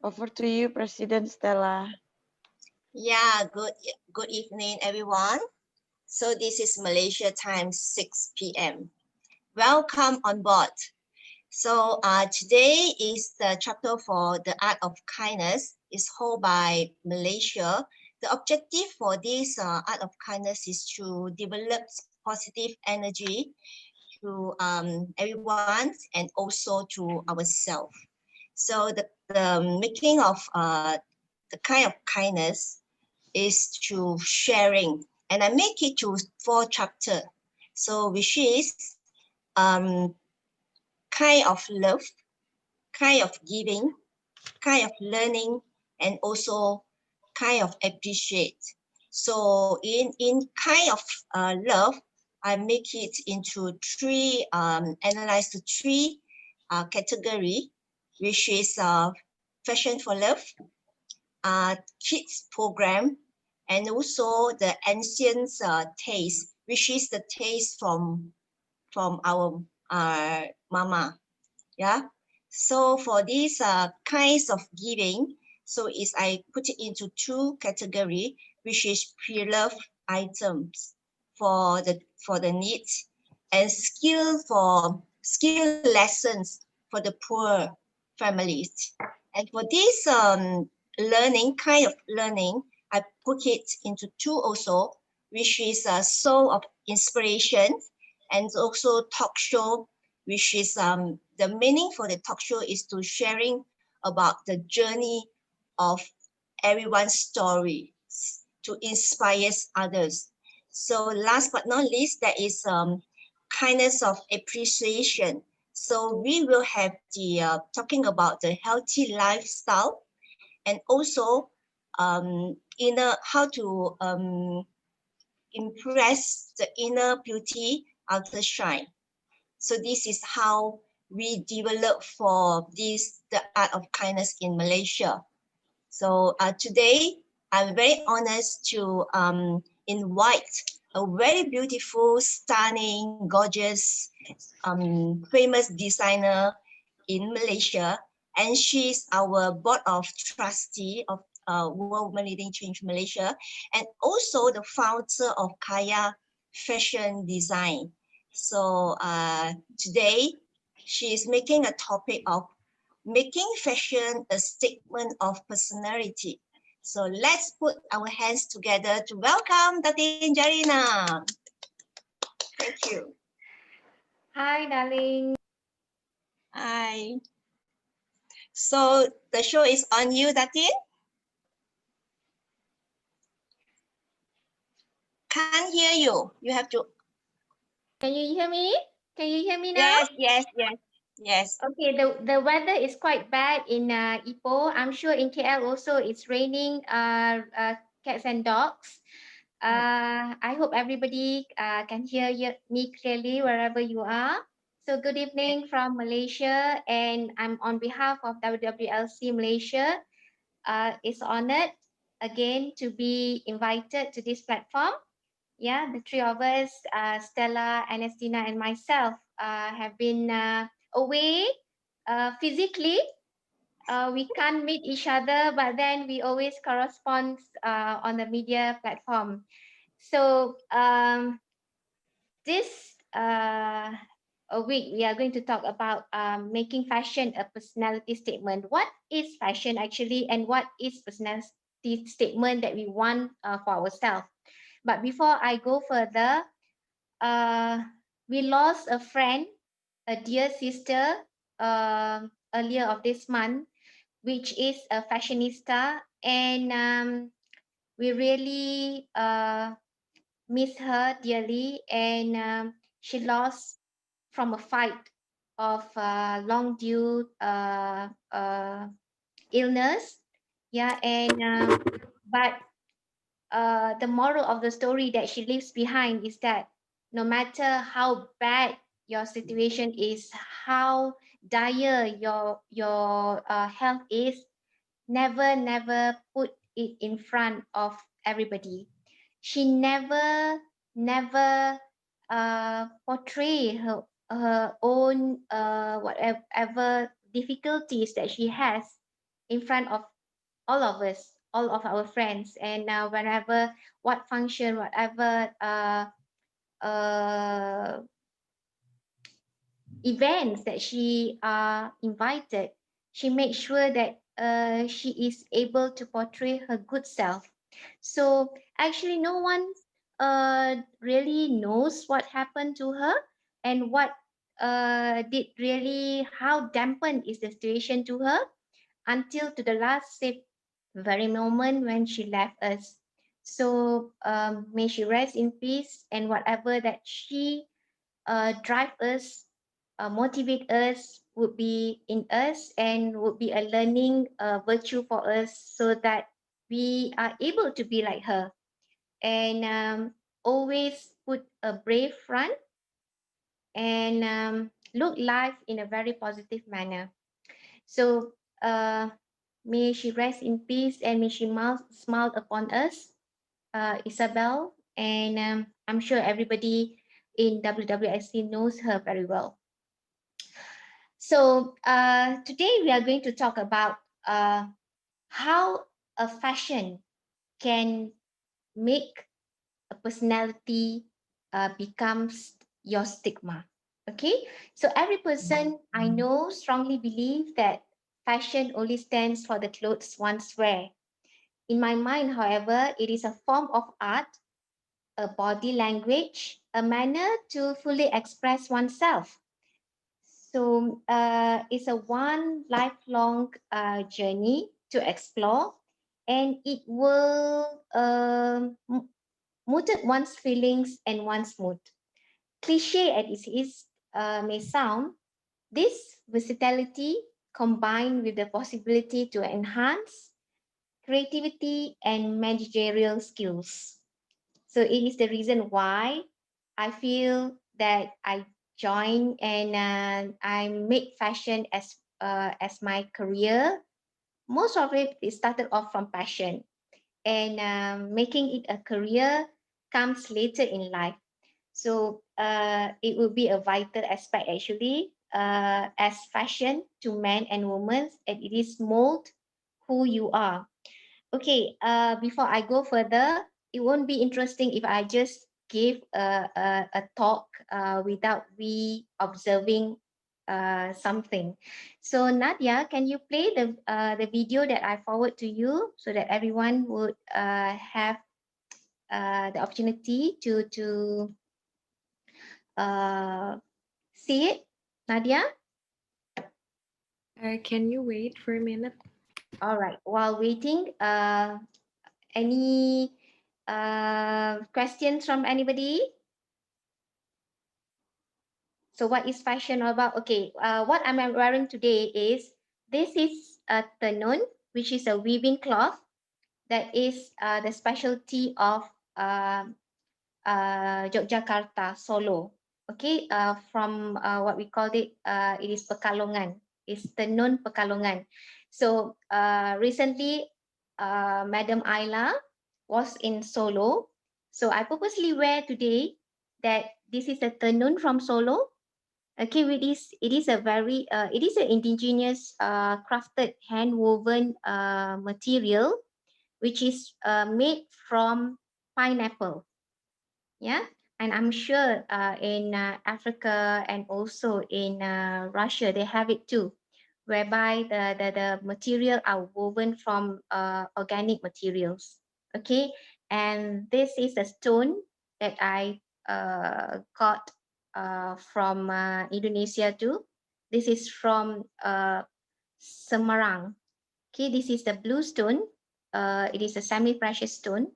Over to you, President Stella. Yeah, good evening, everyone. So this is Malaysia time, 6 p.m. Welcome on board. So today is the chapter for the art of kindness. It's held by Malaysia. The objective for this art of kindness is to develop positive energy to everyone and also to ourselves. So the making of the kind of kindness is to sharing, and I make it to 4 chapter. So which is kind of love, kind of giving, kind of learning, and also kind of appreciate. So in kind of love, I make it into three, analyze the three category, which is fashion for love, kids program, and also the ancient taste, which is the taste from our mama. Yeah. So for these kinds of giving, so is I put it into two category, which is pre-love items for the needs, and skill lessons for the poor families. And for this kind of learning, I put it into two also, which is a soul of inspiration, and also talk show, which is the meaning for the talk show is to sharing about the journey of everyone's story to inspire others. So last but not least, there is kindness of appreciation. So we will have the talking about the healthy lifestyle, and also how to impress the inner beauty, outer shine. So this is how we develop for this the art of kindness in Malaysia. So today I'm very honored to invite a very beautiful, stunning, gorgeous, famous designer in Malaysia, and she's our board of trustee of World Leading Change Malaysia, and also the founder of Qarya Fashion Design. So today she is making a topic of making fashion a statement of personality. So let's put our hands together to welcome Datin, Jalina. Thank you. Hi, darling. Hi. So the show is on you, Datin. Can't hear you. You have to. Can you hear me? Can you hear me now? Yes, yes, yes, yes. Okay, the weather is quite bad in Ipoh. I'm sure in KL also it's raining cats and dogs. I hope everybody can hear me clearly wherever you are. So good evening from Malaysia, and I'm on behalf of WWLC Malaysia. It's honored again to be invited to this platform. Yeah, the three of us, Stella, Anastasia, and myself, have been away physically. We can't meet each other, but then we always correspond on the media platform. So this a week, we are going to talk about making fashion a personality statement. What is fashion actually, and what is personality statement that we want for ourselves? But before I go further, we lost a friend, a dear sister, earlier of this month, which is a fashionista, and we really miss her dearly. And she lost from a fight of long due illness. Yeah, and but the moral of the story that she leaves behind is that no matter how bad your situation is, how dire your health is, never put it in front of everybody. She never portray her own whatever difficulties that she has in front of all of us, all of our friends, and whenever what function, whatever uh, events that she invited, she makes sure that she is able to portray her good self. So actually, no one really knows what happened to her and what did really, how dampened is the situation to her until to the last very moment when she left us. So may she rest in peace, and whatever that she drive us, motivate us, would be in us and would be a learning virtue for us, so that we are able to be like her, and always put a brave front, and look life in a very positive manner. So may she rest in peace, and may she smile upon us, Isabel, and I'm sure everybody in WWLC knows her very well. So today we are going to talk about how a fashion can make a personality becomes your stigma. Okay, so every person I know strongly believe that fashion only stands for the clothes one's wear. In my mind, however, it is a form of art, a body language, a manner to fully express oneself. So it's a one lifelong journey to explore, and it will mutate one's feelings and one's mood. Cliche as it is may sound, this versatility combined with the possibility to enhance creativity and managerial skills. So it is the reason why I feel that I join, and I make fashion as my career. Most of it started off from passion, and making it a career comes later in life. So it will be a vital aspect actually, as fashion to men and women, and it is mold who you are. Okay, before I go further, it won't be interesting if I just give a talk without we observing something. So Nadia, can you play the video that I forward to you, so that everyone would have the opportunity to see it? Nadia? Can you wait for a minute? All right. While waiting, any questions from anybody? So what is fashion all about? Okay, what I'm wearing today is, this is a tenun, which is a weaving cloth that is the specialty of uh, Yogyakarta, Solo. Okay, from what we called it, it is Pekalongan. It's tenun Pekalongan. So recently, Madam Ayla was in Solo. So I purposely wear today that this is a tenun from Solo. Okay, it is a very it is an indigenous crafted hand woven material, which is made from pineapple. Yeah, and I'm sure in Africa and also in Russia they have it too, whereby the material are woven from organic materials. Okay, and this is a stone that I got from Indonesia too. This is from Semarang. Okay, this is the blue stone. It is a semi-precious stone,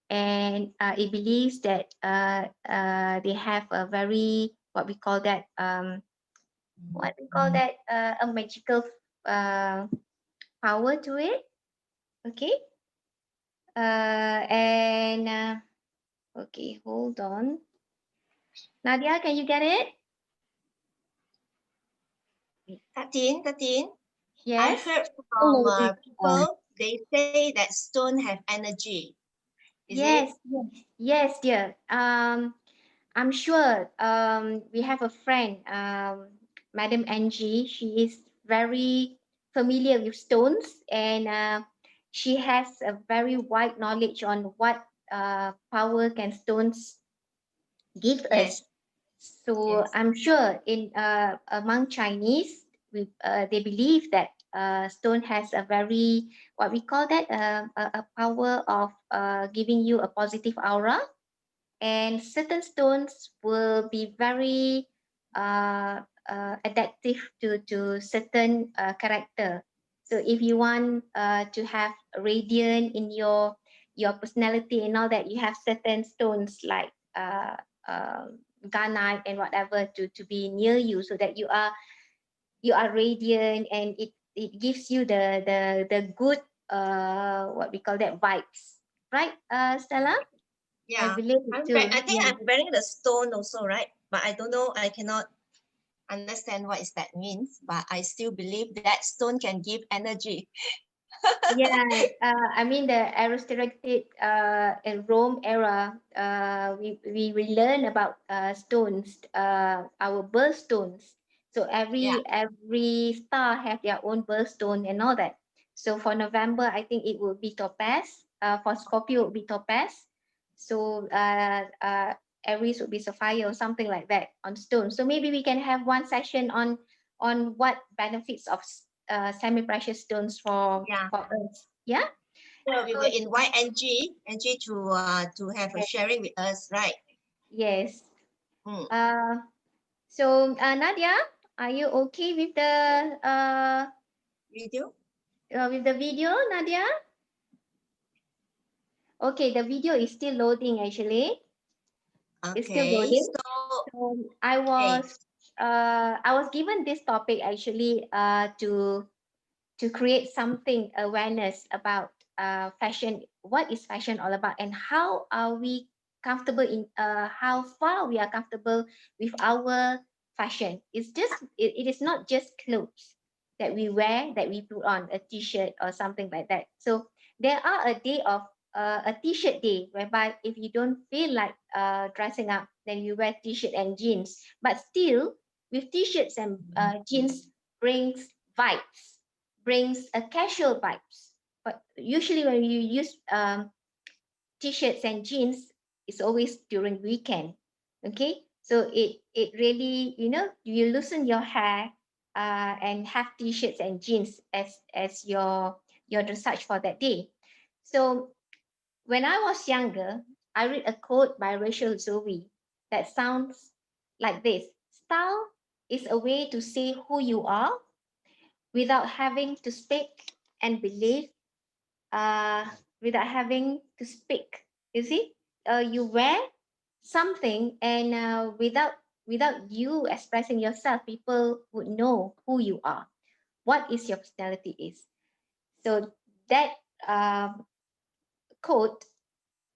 and it believes that they have a very, what we call that, a magical uh, power to it. Okay, and okay, hold on. Nadia, can you get it? Datin, I Yes. heard from people, they say that stone have energy. Is it? Yes, dear. I'm sure we have a friend, Madam Angie. She is very familiar with stones, and she has a very wide knowledge on what power can stones give Yes. us. So Yes. I'm sure in among Chinese, they believe that stone has a very, what we call that, a power of giving you a positive aura, and certain stones will be very adaptive to certain character. So if you want to have radiant in your personality and all that, you have certain stones like uh, garnet and whatever to be near you, so that you are radiant, and it gives you the good what we call that, vibes, right, Stella? I Yeah. believe it too. I think Yeah. I'm wearing the stone also, right? But I don't know. I cannot understand what is that means. But I still believe that stone can give energy. Yeah, I mean the aristocratic in Rome era, we learn about stones, our birthstones. So Yeah. every star have their own birthstone and all that. So for November, I think it will be topaz. For Scorpio, it will be topaz. So Aries would be sapphire or something like that on stone. So maybe we can have one session on what benefits of semi-precious stones Yeah. for us. Yeah. So we So will invite Angie to have a yes, sharing with us, right? yes. Mm. Uh, so Nadia, are you okay Video. with the video, Nadia? Okay, the video is still loading actually. It's still Okay. loading. So So okay. I was given this topic actually to create something awareness about fashion. What is fashion all about, and how are we comfortable in how far we are comfortable with our fashion. It is not just clothes that we wear, that we put on a t-shirt or something like that. So there are a day of a t-shirt day, whereby if you don't feel like dressing up, then you wear t-shirt and jeans. But still, with t-shirts and jeans brings vibes, brings a casual vibes. But usually when you use t-shirts and jeans, it's always during weekend. Okay, so it really, you loosen your hair and have t-shirts and jeans as your dressage for that day. So when I was younger, I read a quote by Rachel Zoe that sounds like this: style is a way to say who you are without having to speak, and believe uh, without having to speak. You see, you wear something, and without you expressing yourself, people would know who you are, what is your personality is. So that quote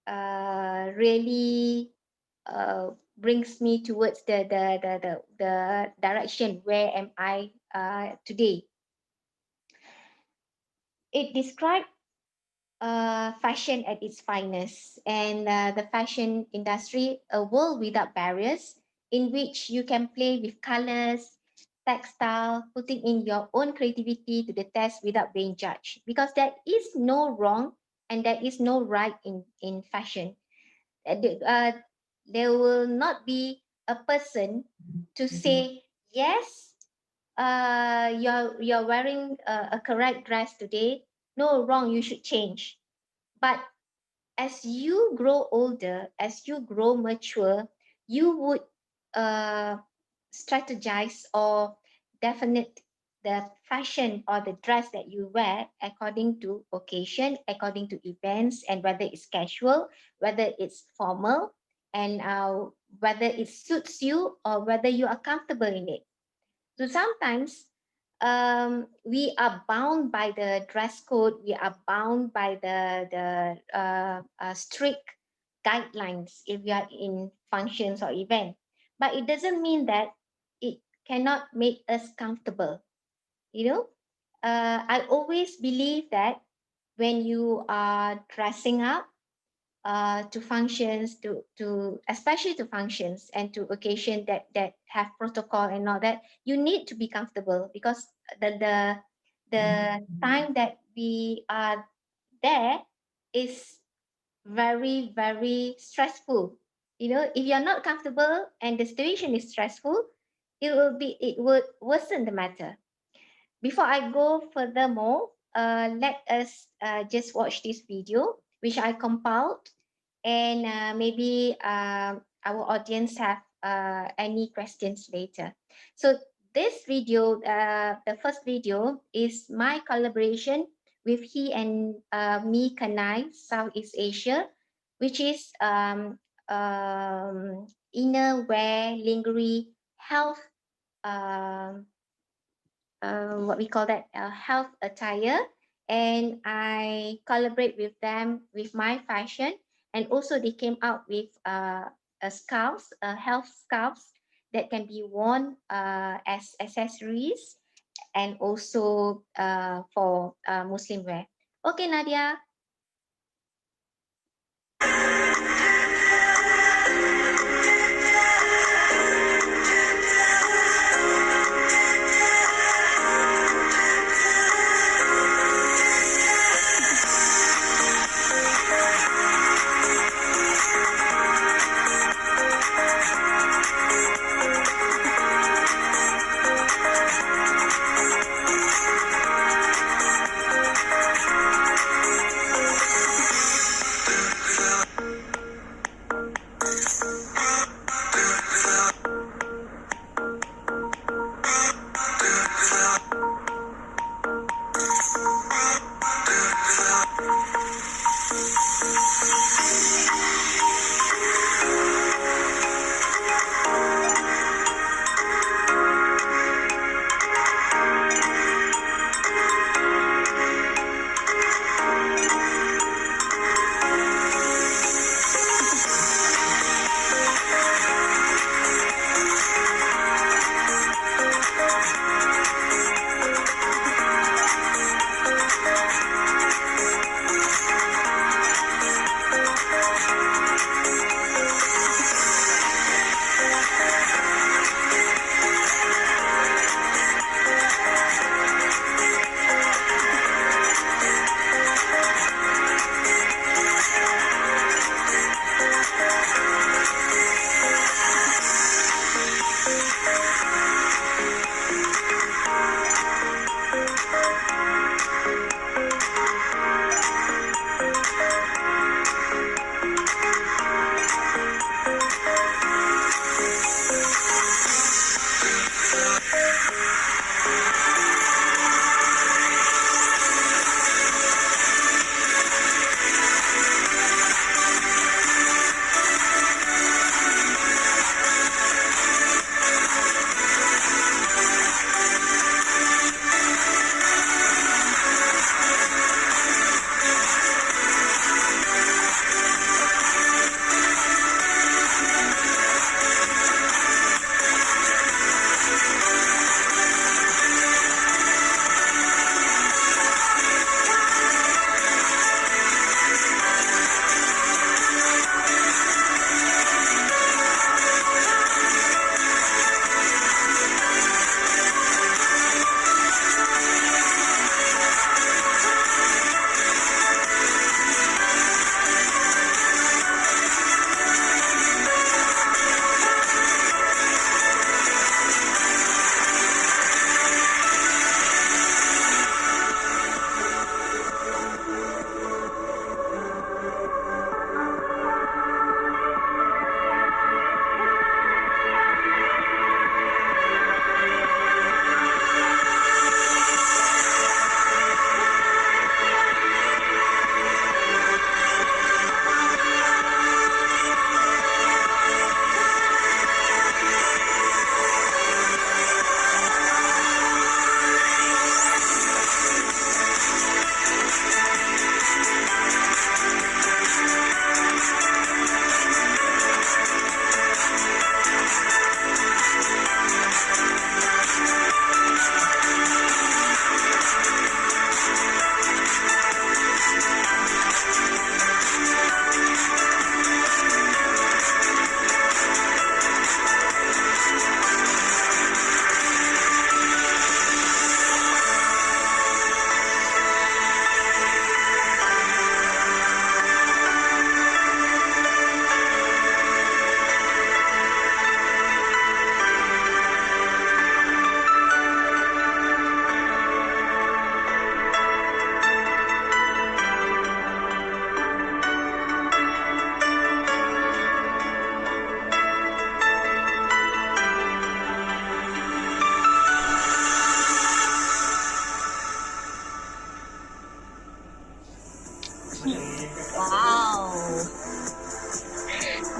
really brings me towards the direction where am I today. It describes fashion at its finest, and the fashion industry, a world without barriers, in which you can play with colors, textile, putting in your own creativity to the test without being judged. Because there is no wrong and there is no right in fashion. There will not be a person to say, yes, you're wearing a correct dress today. No, wrong, you should change. But as you grow older, as you grow mature, you would uh, strategize or definite the fashion or the dress that you wear according to occasion, according to events, and whether it's casual, whether it's formal, and whether it suits you or whether you are comfortable in it. So sometimes we are bound by the dress code. We are bound by the strict guidelines if we are in functions or event. But it doesn't mean that it cannot make us comfortable. You know, I always believe that when you are dressing up to functions, to especially to functions and to occasion that have protocol and all that, you need to be comfortable, because the the time that we are there is very, very stressful. You know, if you're not comfortable and the situation is stressful, it would worsen the matter. Before I go furthermore, let us just watch this video, which I compiled, and maybe our audience have any questions later. So this video, the first video, is my collaboration with He and Me Kanai, Southeast Asia, which is inner wear lingerie health, what we call that, health attire, and I collaborate with them with my fashion, and also they came out with a scarves, health scarves that can be worn as accessories, and also for Muslim wear. Okay, Nadia.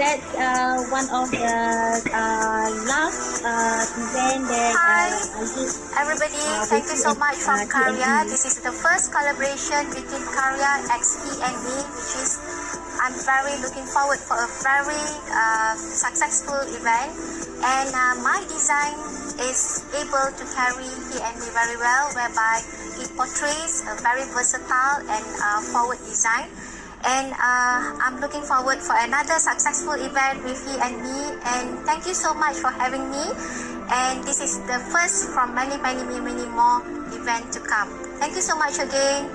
that's one of the last event that Hi, I did. everybody. Thank you so much from Qarya. This is the first collaboration between Qarya, XP, and me, which is I'm very looking forward for a very successful event. And my design is able to carry he and me very well, whereby it portrays a very versatile and forward design. And I'm looking forward for another successful event with he and me. And thank you so much for having me. And this is the first from many more events to come. Thank you so much again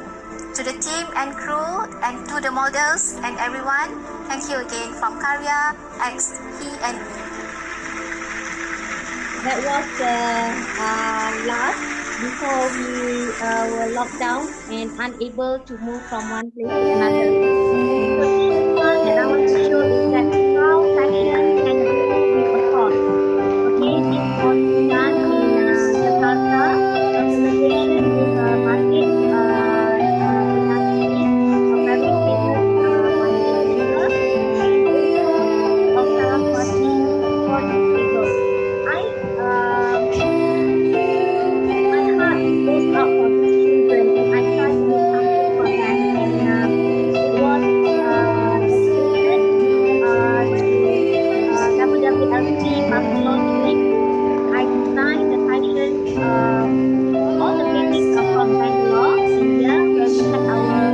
to the team and crew and to the models and everyone. Thank you again from Qarya, X, he and me. That was the last before we were locked down and unable to move from one place to another. So the short one that I want to show is that how fashion can grow with a cause. Okay, this was done in Jakarta, a collaboration with Market Industry, a very famous market maker, and also Ultra Party for this label. My heart goes out for these children, and I try to do something for them. And it was dedicated to WWLC basketball team. I designed the fashion. All the babies are from Bangalore, India, where we had our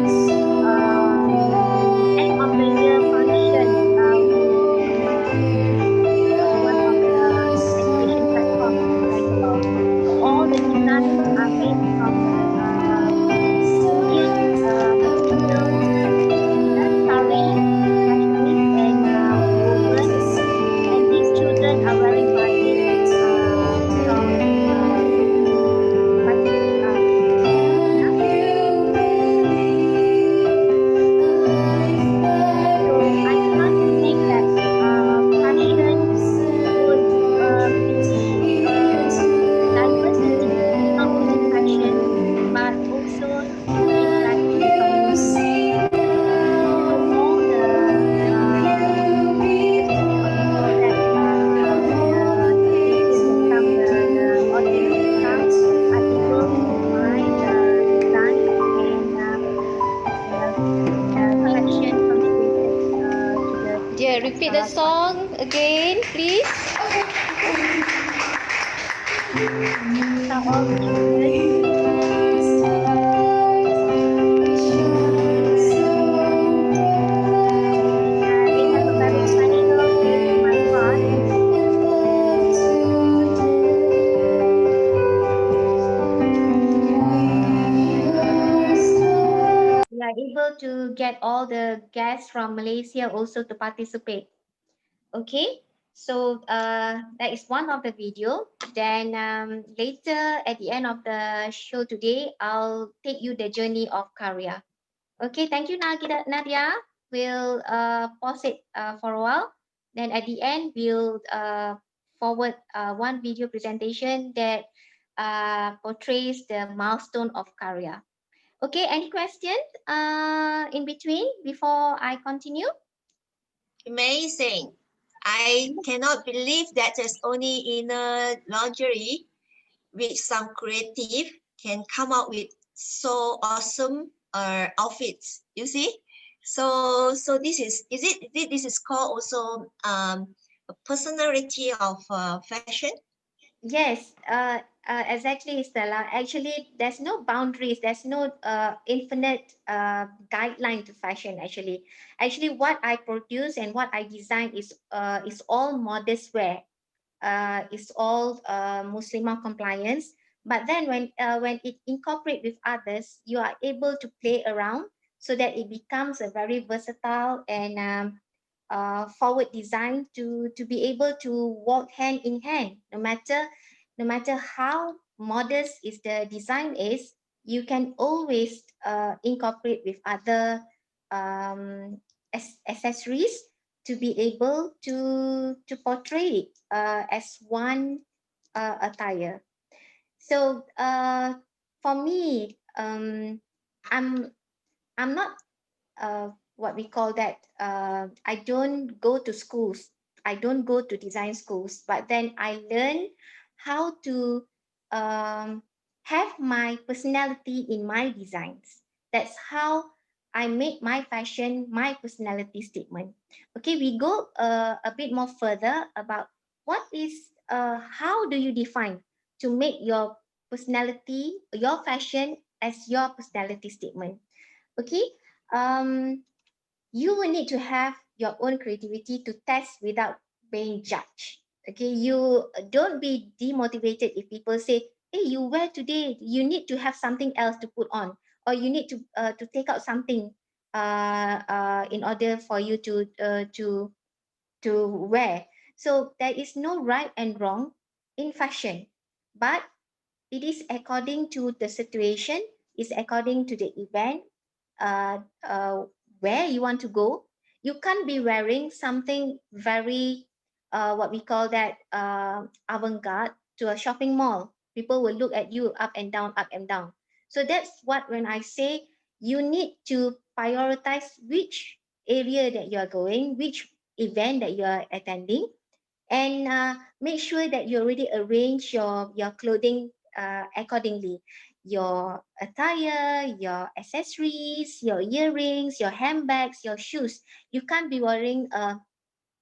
end of the year function with one of the education platforms in Bangalore. So all the designs are made from Indian materials, sari, especially, and woven. And these children are wearing batik from batik. Yeah. So I try to make that fashion would be diversity, not only fashion, but also to give back to the community. So all the people that the agents that come, the audience that come are able to buy the design and the collection contributed to the Dear, repeat the song again, please. These are all the children. And they have a very special place in my heart. We are able to get all the guests from Malaysia also to participate. Okay, so that is one of the video. Then later at the end of the show today, I'll take you the journey of Qarya. Okay, thank you, Nadia. We'll pause it for a while. Then at the end, we'll forward one video presentation that portrays the milestone of Qarya. Okay, any questions in between before I continue? Amazing. I cannot believe that there's only inner lingerie with some creative can come out with so awesome outfits. You see? So this is it this is called also a personality of fashion? Yes, exactly, Stella. Actually, there's no boundaries. There's no infinite guideline to fashion. Actually, what I produce and what I design is all modest wear. It's all Muslimah compliance. But then when it incorporate with others, you are able to play around so that it becomes a very versatile and forward design to be able to walk hand in hand. No matter how modest is the design is, you can always incorporate with other accessories to be able to portray it as one attire. So for me, I'm not what we call that, I don't go to schools, I don't go to design schools, but then I learn how to have my personality in my designs. That's how I make my fashion my personality statement. Okay, we go a bit more further about what is, how do you define to make your personality, your fashion as your personality statement. Okay, um, you will need to have your own creativity to test without being judged. Okay, you don't be demotivated if people say, hey, you wear today, you need to have something else to put on, or you need to take out something in order for you to wear. So there is no right and wrong in fashion, but it is according to the situation, is according to the event, uh, uh, where you want to go. You can't be wearing something very, what we call that, avant-garde to a shopping mall. People will look at you up and down, up and down. So that's what, when I say you need to prioritize which area that you are going, which event that you are attending, and make sure that you already arrange your clothing accordingly, your attire, your accessories, your earrings, your handbags, your shoes. You can't be wearing a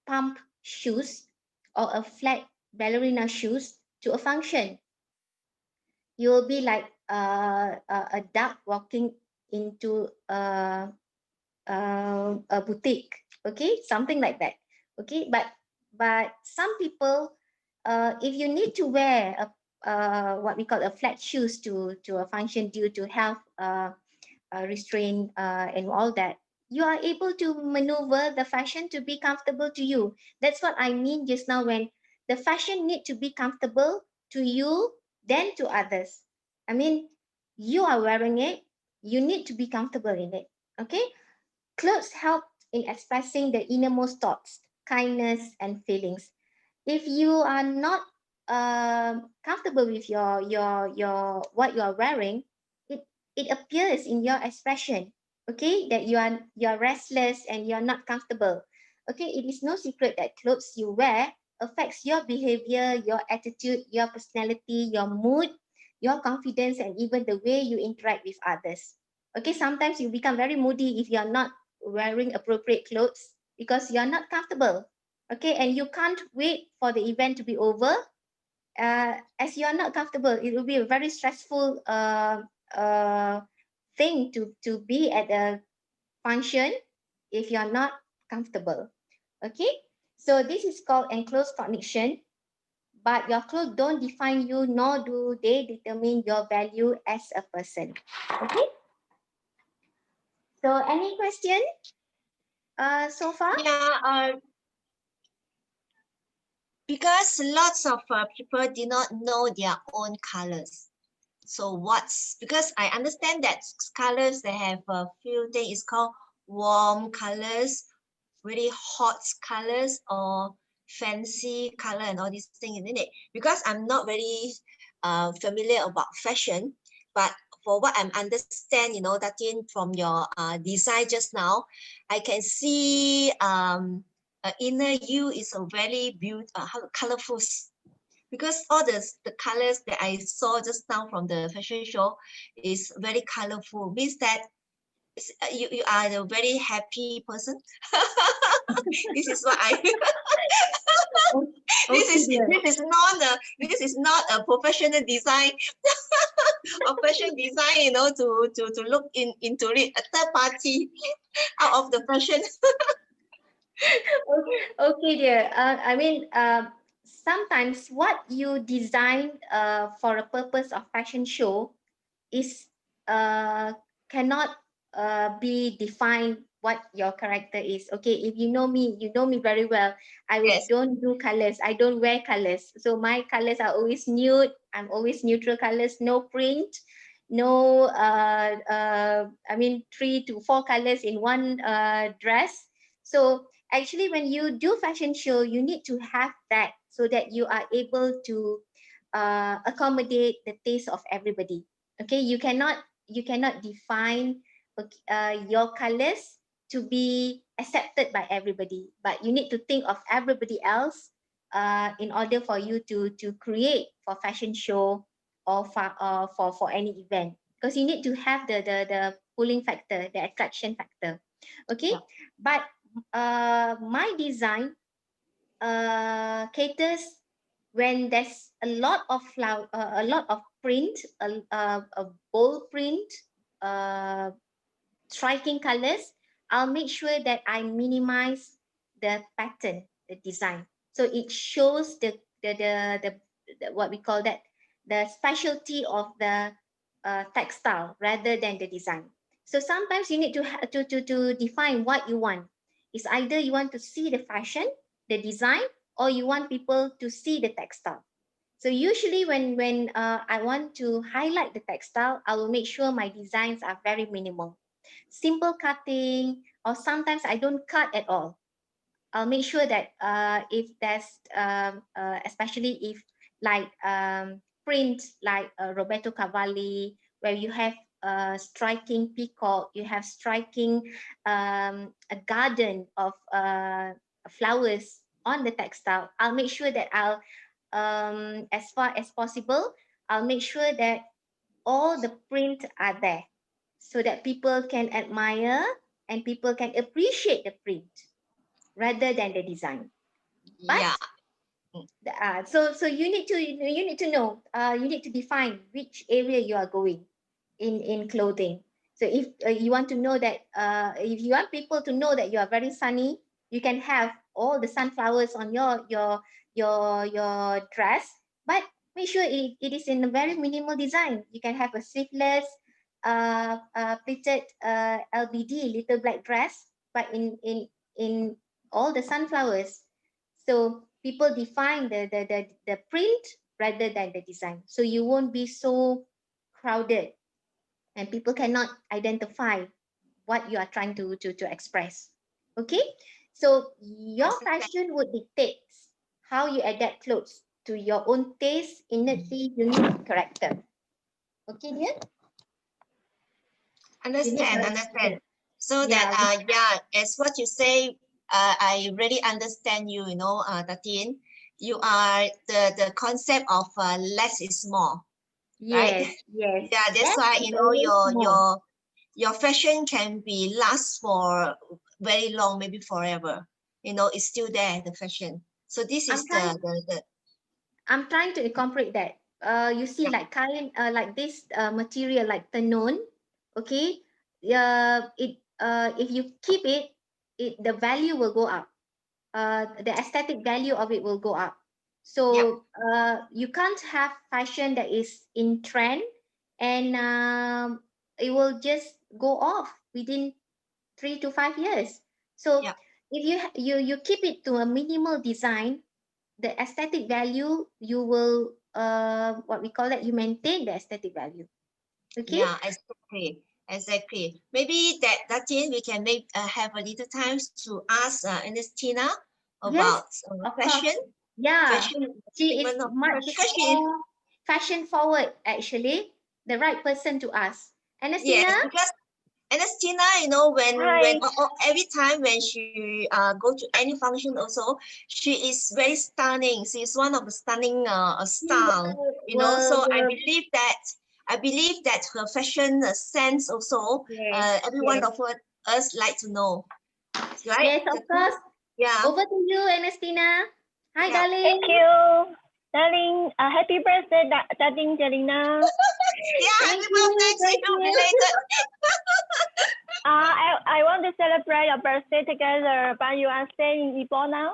pump shoes or a flat ballerina shoes to a function. You will be like a duck walking into a boutique. Okay, something like that. Okay, but some people, if you need to wear a what we call a flat shoes to a function due to health restraint and all that, you are able to maneuver the fashion to be comfortable to you. That's what I mean just now, when the fashion need to be comfortable to you than to others. I mean, you are wearing it, you need to be comfortable in it. Okay, clothes help in expressing the innermost thoughts, kindness, and feelings. If you are not comfortable with your what you are wearing, it appears in your expression. Okay, that you are restless and you are not comfortable. Okay, it is no secret that clothes you wear affects your behavior, your attitude, your personality, your mood, your confidence, and even the way you interact with others. Okay, sometimes you become very moody if you are not wearing appropriate clothes because you are not comfortable. Okay, and you can't wait for the event to be over. As you are not comfortable, it will be a very stressful thing to be at a function if you are not comfortable. Okay, so this is called enclosed cognition, but your clothes don't define you, nor do they determine your value as a person. Okay, so any question so far? Yeah, because lots of people do not know their own colors. So because I understand that colors, they have a few things. It's called warm colors, really hot colors, or fancy color, and all these things, isn't it? Because I'm not very familiar about fashion, but for what I understand, Datin, from your design just now, I can see inner you is a very beautiful, colorful. Because all the colors that I saw just now from the fashion show is very colorful. Means that you are a very happy person. This is what I. This is not a professional design or fashion design. To look into it, a third party out of the fashion. Okay, dear. I mean, sometimes what you design for a purpose of fashion show is cannot be defined what your character is. Okay, if you know me, you know me very well. Yes. Don't do colors. I don't wear colors. So my colors are always nude. I'm always neutral colors, no print, no. I mean, 3 to 4 colors in one dress. So actually, when you do fashion show, you need to have that so that you are able to accommodate the taste of everybody. Okay, you cannot define your colors to be accepted by everybody, but you need to think of everybody else in order for you to create for fashion show or for any event, because you need to have the pulling factor, the attraction factor. Okay, Yeah. but my design caters when there's a lot of flower, a lot of print, a bold print, uh, striking colors. I'll make sure that I minimize the pattern, the design, so it shows the what we call that, the specialty of the textile rather than the design. So sometimes you need to define what you want. It's either you want to see the fashion, the design, or you want people to see the textile. So usually when I want to highlight the textile, I will make sure my designs are very minimal. Simple cutting, or sometimes I don't cut at all. I'll make sure that if there's, especially if like print like Roberto Cavalli, where you have striking peacock, you have striking a garden of flowers on the textile, I'll make sure that as far as possible, I'll make sure that all the print are there so that people can admire and people can appreciate the print rather than the design. But Yeah. so you need to know, you need to define which area you are going in clothing. So if you want to know that, if you want people to know that you are very sunny, you can have all the sunflowers on your dress, but make sure it is in a very minimal design. You can have a sleeveless pleated LBD, little black dress, but in all the sunflowers. So people define the print rather than the design. So you won't be so crowded and people cannot identify what you are trying to express. Okay, so your fashion would dictate how you adapt clothes to your own taste, innately unique character. Okay, dear? Understand. So that Yeah. yeah, as what you say, I really understand you. You know, Datin, you are the concept of less is more, right? Yes, yes. Yeah, that's Less why is you know always more. your fashion can be last for very long, maybe forever. You know, it's still there, the fashion. So this I'm is trying the I'm trying to incorporate that. You see, yeah, like kind, like this material, like tenon. Okay, if you keep it, the value will go up. The aesthetic value of it will go up. yeah, So you can't have fashion that is in trend and it will just go off within 3 to 5 years. So yeah. if you keep it to a minimal design, the aesthetic value, you will what we call that, you maintain the aesthetic value. Okay. Yeah, exactly. Maybe that thing we can make have a little time to ask Ernestina Yes, about of course. fashion, Yeah, fashion she is treatment of much because she more fashion forward, actually, the right person to ask. yes Anestina. because Ernestina, you know, when Hi. every time when she go to any function also, she is very stunning. She is one of the stunning style, you know. Well, So well, I believe that her fashion sense also, yes, every one yes, of us like to know, right? yes, of course. Yeah, Over to you, Anestina. Hi, yeah. darling. Thank you. Darling, happy birthday, Datin Jalina. Yeah, Thank happy birthday you, to thank you, you. belated. I want to celebrate your birthday together, but you are staying in Ipoh now?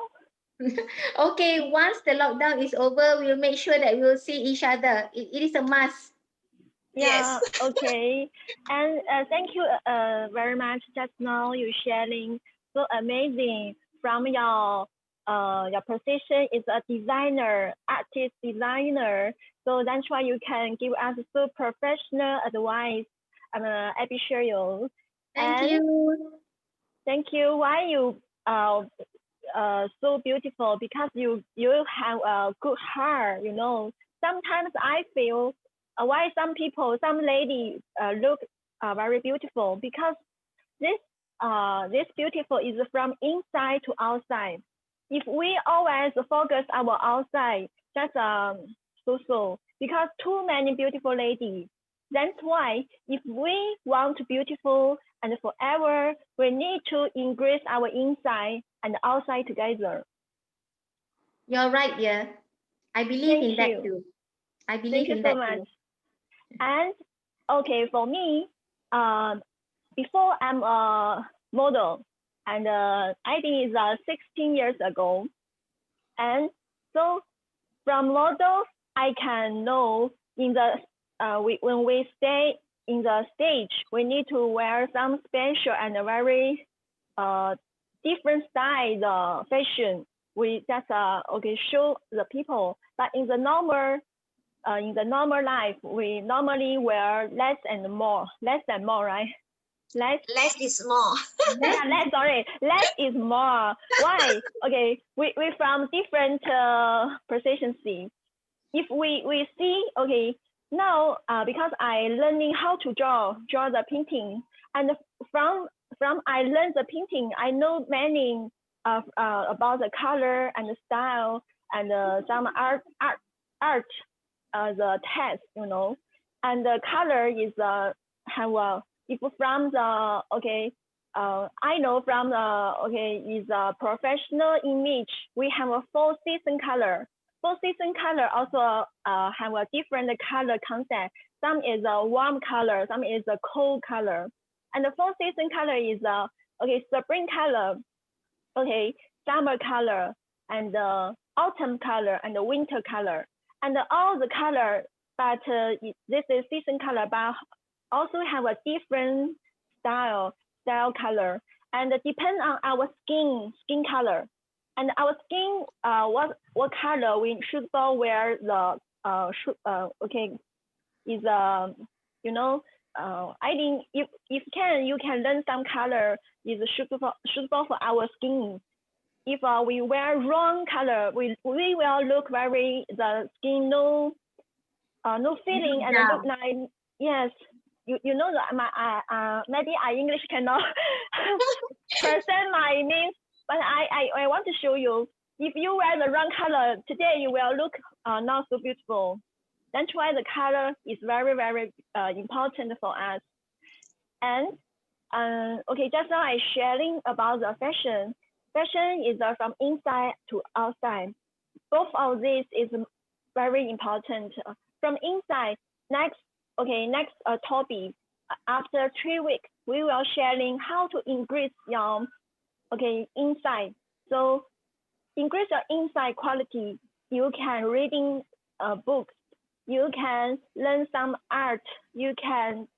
Okay, once the lockdown is over, we'll make sure that we'll see each other. It is a must. Yes. Yeah, okay. And thank you very much just now you sharing so amazing from your position is a designer, artist designer. So that's why you can give us so professional advice. I appreciate you. Thank And you. thank you. Why you so beautiful because you have a good heart. You know, sometimes I feel why some people, some ladies look very beautiful because this this beautiful is from inside to outside. If we always focus our outside, that's so because too many beautiful ladies. That's why if we want beautiful and forever, we need to increase our inside and outside together. You're right, yeah. I believe Thank in that you. too. I Thank believe you in so that much. too. And okay, for me, before I'm a model, and I think it's 16 years ago. And so from models, I can know in the when we stay in the stage, we need to wear some special and very different style fashion. We just okay show the people. But in the normal life, we normally wear less than more, right? Less is more. Yeah, less is more. Why? Okay, we from different positions. If we see, okay, now because I learning how to draw the painting, and from I learn the painting, I know many about the color and the style and some art the text, you know, and the color is have if from the okay I know from the okay is a professional image, we have a four season color. Four season color also have a different color concept. Some is a warm color, some is a cold color, and the four season color is okay spring color, okay summer color, and autumn color, and the winter color, and all the color. But this is season color, but also have a different style color, and depend on our skin color, and our skin what color we should wear the okay is you know I think if you can learn some color is suitable for our skin. If we wear wrong color, we will look very the skin no feeling and look like yes. You know that my maybe I English cannot present my names, but I want to show you. If you wear the wrong color today, you will look not so beautiful. That's why the color is very important for us. And okay, just now I sharing about the fashion. Fashion is from inside to outside. Both of these is very important. From inside, next topic. After 3 weeks, we will sharing how to increase your inside. So increase your inside quality. You can reading books. You can learn some art. You can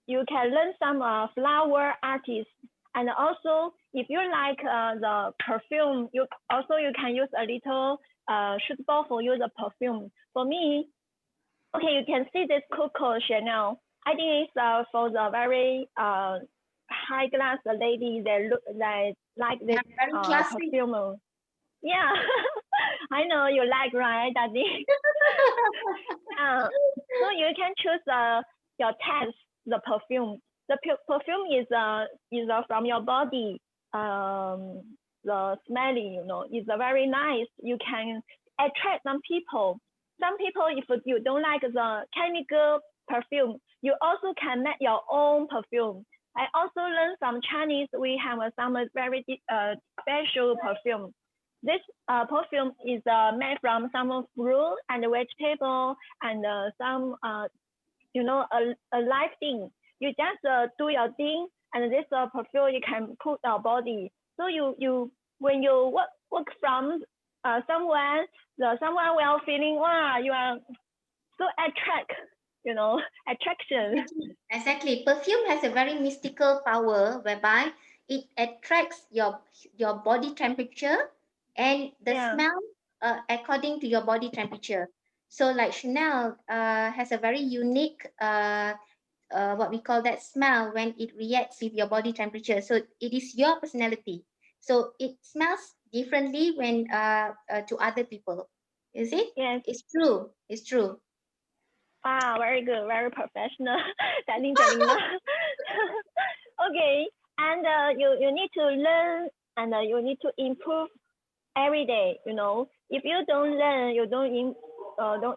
you can learn some flower artists. And also, if you like the perfume, you can use a little suitable for you the perfume. For me, okay, you can see this Coco Chanel. I think it's for the very high class lady. They look like this perfume. Yeah, I know you like, right, Datin? So you can choose your taste, the perfume. The perfume is from your body. The smelling, you know, is very nice. You can attract some people. Some people, if you don't like the chemical perfume, you also can make your own perfume. I also learned from Chinese. We have some very special perfume. This perfume is made from some fruit and vegetable and some you know a live thing. You just do your thing, and this perfume you can put your body. So you when you work from someone, someone will feeling wow, you are so attraction. Exactly. Perfume has a very mystical power whereby it attracts your body temperature and the smell according to your body temperature. So like Chanel has a very unique what we call that smell when it reacts with your body temperature. So it is your personality. So it smells differently when to other people. You see? Yes. It's true. It's true. Wow, very good, very professional. Jalina. Okay, and you need to learn and you need to improve every day. You know, if you don't learn, you don't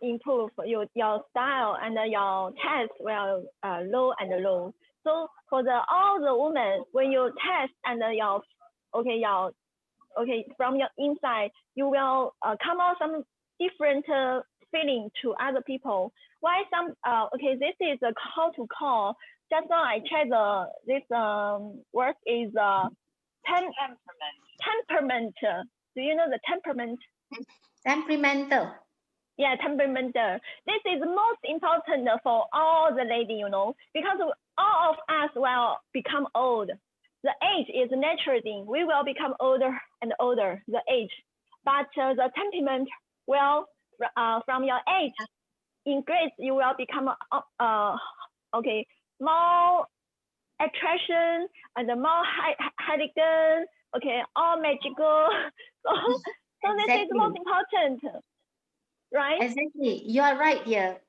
improve your style and your test will low and low. So for all the women, when you test and your from your inside, you will come out some different feeling to other people. Why some this is a call to call. Just now I checked this word is temperament. Do you know the temperament? Temperamental. Yeah, temperamental. This is most important for all the lady, you know, because all of us will become old. The age is a natural thing. We will become older and older, the age. But the temperament will, from your age, increase, you will become, more attraction and more elegant, all magical. So this is most important. Right? Exactly. You are right here.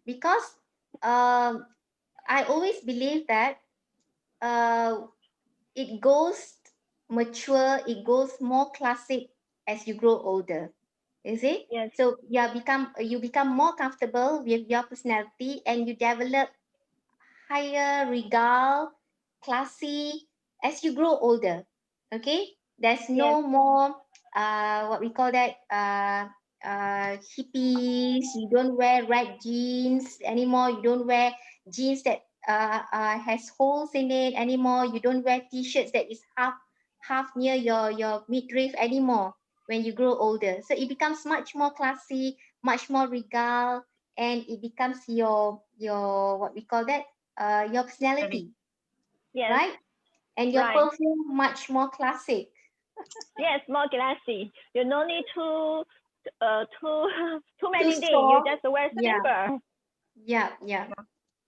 Because I always believe that it goes mature, it goes more classic as you grow older. Is it? Yes. So you become more comfortable with your personality and you develop higher regard, classy as you grow older. Okay? There's no more what we call that hippies. You don't wear red jeans anymore. You don't wear jeans that has holes in it anymore. You don't wear t-shirts that is half near your midriff anymore when you grow older. So it becomes much more classy, much more regal, and it becomes your what we call that your personality. Yes. Right? And your Right. perfume much more classic. Yes, more classy. You no need too many things. strong. You just wear simple. Yeah.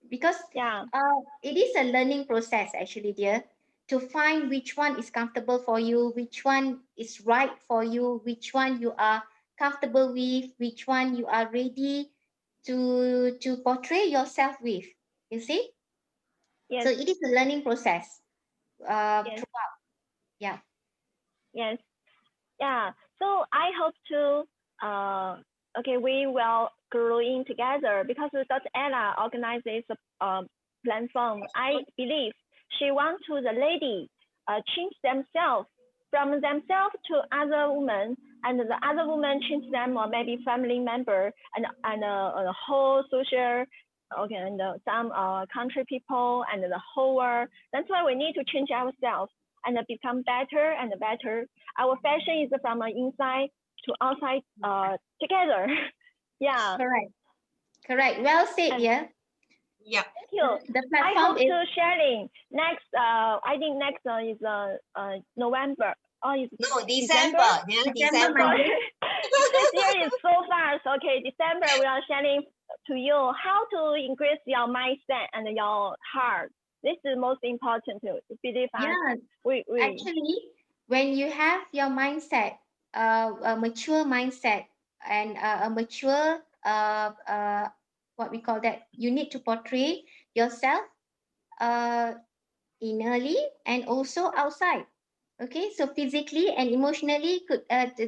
Because it is a learning process actually, dear, to find which one is comfortable for you, which one is right for you, which one you are comfortable with, which one you are ready to portray yourself with. You see? Yes. So it is a learning process throughout. Yeah. Yes. Yeah. So I hope to we will growing together because Dr. Ella organizes a platform. I believe she wants to the lady change themselves from themselves to other women, and the other woman change them or maybe family member and a whole social and some country people and the whole world. That's why we need to change ourselves and become better and better. Our fashion is from inside to outside together. Yeah. Correct. Well said, yeah. Yeah. Thank you. The I platform hope to sharing next. I think next is November. Oh, it's No, December. Yeah, December. This year is so fast. Okay, December we are sharing to you how to increase your mindset and your heart. This is most important to believe us. Yeah. Actually, when you have your mindset, a mature mindset and a mature what we call that, you need to portray yourself innerly and also outside. Okay, so physically and emotionally could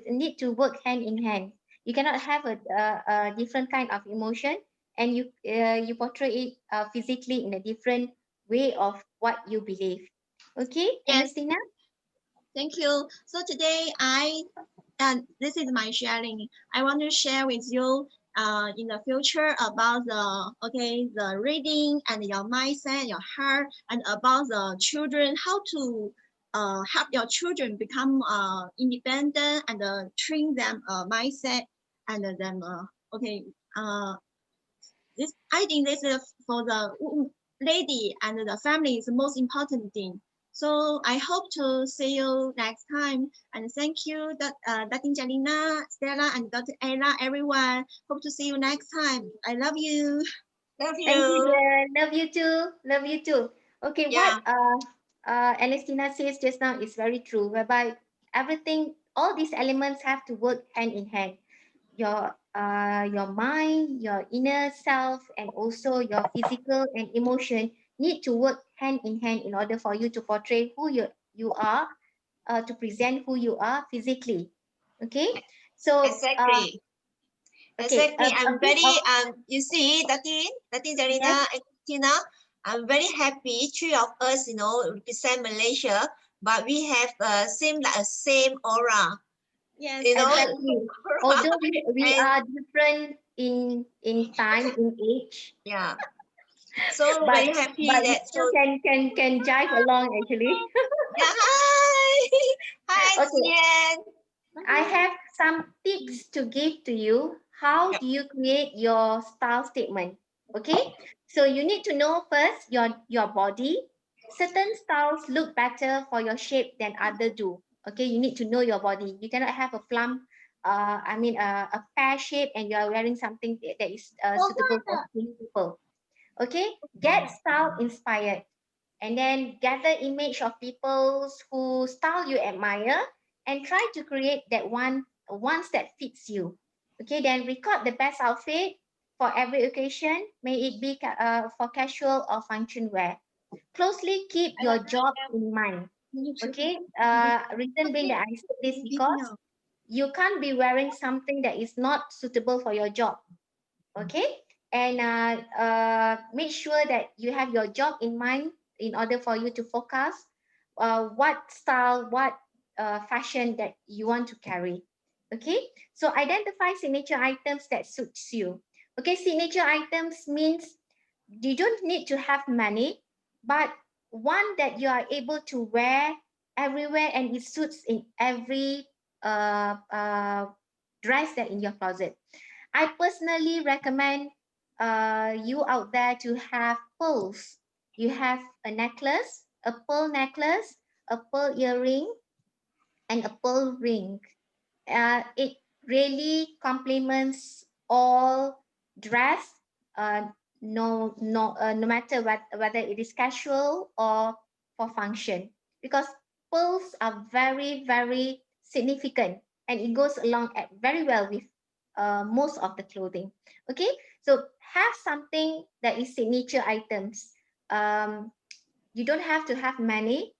need to work hand in hand. You cannot have a different kind of emotion and you portray it physically in a different way of what you believe. Okay, Yes. Ernestina? Thank you. So today this is my sharing. I want to share with you in the future about the reading and your mindset, your heart, and about the children, how to help your children become independent and train them mindset and then this I think this is for the lady and the family is the most important thing. So I hope to see you next time. And thank you, Datin, Jalina, Stella, and Dr. Ella, everyone. Hope to see you next time. I love you. Thank you, dear. Love you too. Love you too. Okay, Yeah. what Ernestina says just now is very true, whereby everything, all these elements have to work hand in hand. Your mind, your inner self, and also your physical and emotion need to work hand in hand in order for you to portray who you are, to present who you are physically. Okay, so Exactly. okay, Exactly. a I'm bit very of, you see, Datin, yes, Jalina, and Tina, I'm very happy. Three of us, represent Malaysia, but we have same like a same aura. Yes. exactly. Although we And are different in time, in age, yeah, so but very happy we that still can jive along actually. yeah, hi. Hi, Okay, Jen. I have some tips to give to you. How Yep. do you create your style statement? Okay, so you need to know first your body. Certain styles look better for your shape than other do. Okay, you need to know your body. You cannot have a plump, a pear shape, and you are wearing something that is suitable for skinny people. Okay, get style inspired, and then gather image of people who style you admire, and try to create that ones that fits you. Okay, then record the best outfit for every occasion, may it be for casual or function wear. Closely keep your job in mind. Okay, reason being that I said this because you can't be wearing something that is not suitable for your job. Okay, and make sure that you have your job in mind in order for you to focus what style, what fashion that you want to carry. Okay, so identify signature items that suits you. Okay, signature items means you don't need to have many, but one that you are able to wear everywhere and it suits in every dress that in your closet. I personally recommend you out there to have pearls. You have a necklace, a pearl necklace, a pearl earring, and a pearl ring. It really complements all dress, uh, no matter whether it is casual or for function, because pearls are very significant and it goes along very well with most of the clothing. Okay, so have something that is signature items. Um, you don't have to have many,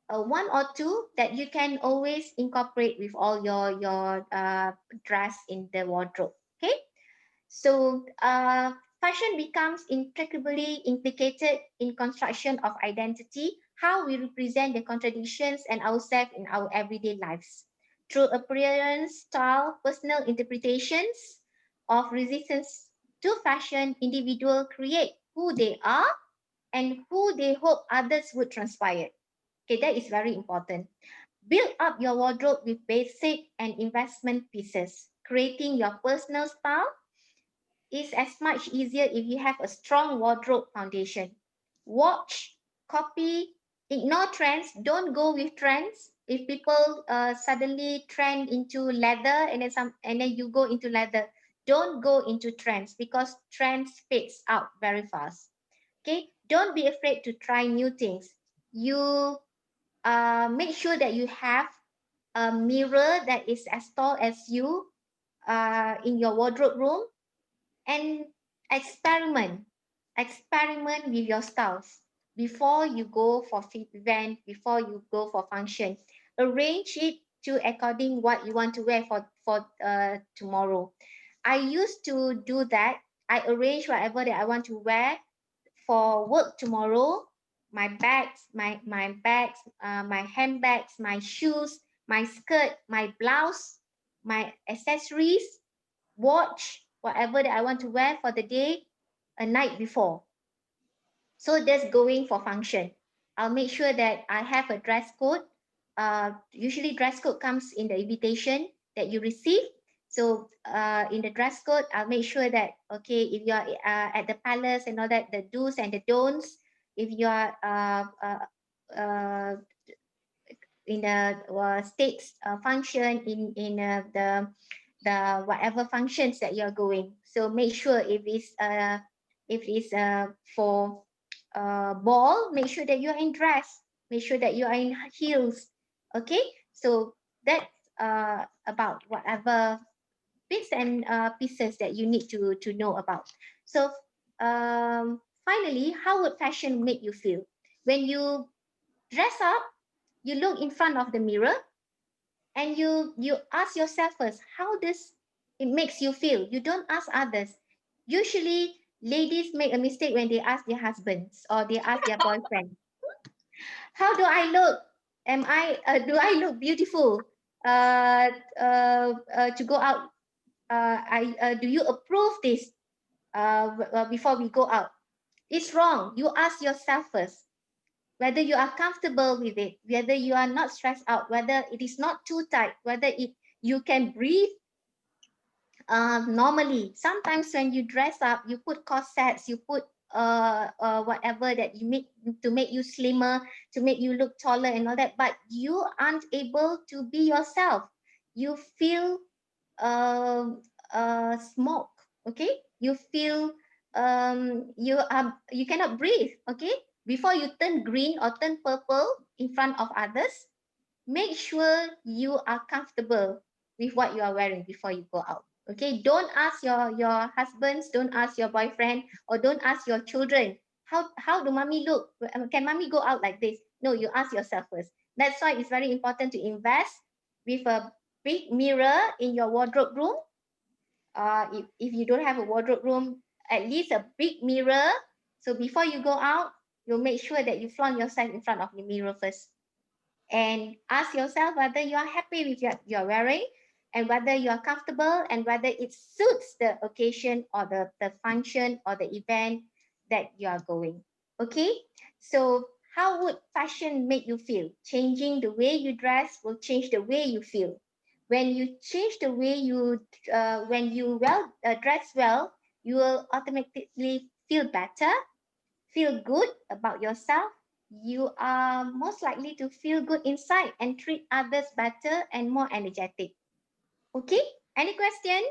one or two that you can always incorporate with all your dress in the wardrobe. Okay, so fashion becomes intricately implicated in construction of identity, how we represent the contradictions and ourselves in our everyday lives. Through appearance, style, personal interpretations of resistance to fashion, individuals create who they are and who they hope others would transpire. Okay, that is very important. Build up your wardrobe with basic and investment pieces. Creating your personal style is as much easier if you have a strong wardrobe foundation. Watch, copy, ignore trends. Don't go with trends. If people suddenly trend into leather and then you go into leather, don't go into trends because trends fades out very fast. Okay, don't be afraid to try new things. You make sure that you have a mirror that is as tall as you in your wardrobe room, and experiment with your styles before you go for fit event, before you go for function. Arrange it to according what you want to wear for tomorrow. I used to do that. I arrange whatever that I want to wear for work tomorrow. My bags, my handbags, my shoes, my skirt, my blouse, my accessories, watch, whatever that I want to wear for the day, a night before. So that's going for function. I'll make sure that I have a dress code. Usually dress code comes in the invitation that you receive. So in the dress code, I'll make sure that, okay, if you are at the palace and all that, the do's and the don'ts. If you are in the states function, in the whatever functions that you're going. So make sure if it's for ball, make sure that you're in dress, make sure that you are in heels. Okay, so that's about whatever bits and pieces that you need to know about. So finally, how would fashion make you feel? When you dress up, you look in front of the mirror and you ask yourself first, how does it makes you feel? You don't ask others. Usually, ladies make a mistake when they ask their husbands or they ask their boyfriend, how do I look? Do I look beautiful to go out? Do you approve this before we go out? It's wrong. You ask yourself first whether you are comfortable with it, whether you are not stressed out, whether it is not too tight, whether you can breathe normally. Sometimes when you dress up, you put corsets, you put whatever that you make to make you slimmer, to make you look taller and all that, but you aren't able to be yourself. You feel smoke, okay? You feel you cannot breathe, okay? Before you turn green or turn purple in front of others, make sure you are comfortable with what you are wearing before you go out. Okay, don't ask your husbands, don't ask your boyfriend, or don't ask your children, how do mommy look? Can mommy go out like this? No, you ask yourself first. That's why it's very important to invest with a big mirror in your wardrobe room. If you don't have a wardrobe room, at least a big mirror. So before you go out, you'll make sure that you flaunt yourself in front of the mirror first. And ask yourself whether you are happy with what you're wearing and whether you are comfortable and whether it suits the occasion or the function or the event that you are going. Okay, so how would fashion make you feel? Changing the way you dress will change the way you feel. When you change the way you, when you dress well, you will automatically feel better, feel good about yourself. You are most likely to feel good inside and treat others better and more energetic. Okay, any question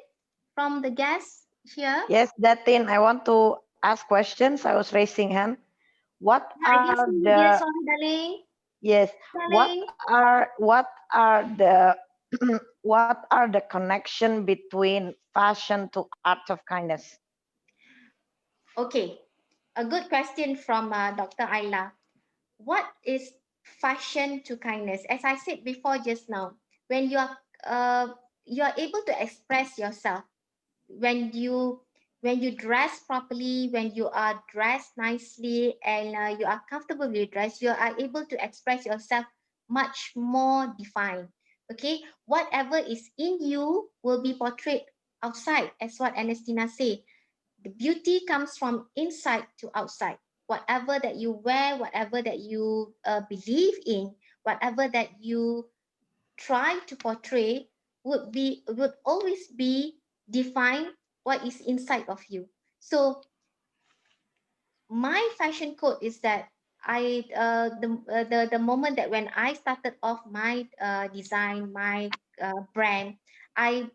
from the guests here? Yes, Datin, I want to ask questions. I was raising hand. What I didn't are see you there, the sorry, darling. yes? Darling. What are the what are the connection between fashion to art of kindness? Okay, a good question from Dr. Ayla. What is fashion to kindness? As I said before just now, when you are able to express yourself, when you dress properly, when you are dressed nicely and you are comfortable with your dress, you are able to express yourself much more defined. Okay, whatever is in you will be portrayed outside, as what Ernestina said. The beauty comes from inside to outside. Whatever that you wear, whatever that you believe in, whatever that you try to portray would always be define what is inside of you. So my fashion code is that the moment that when I started off my design, my brand, I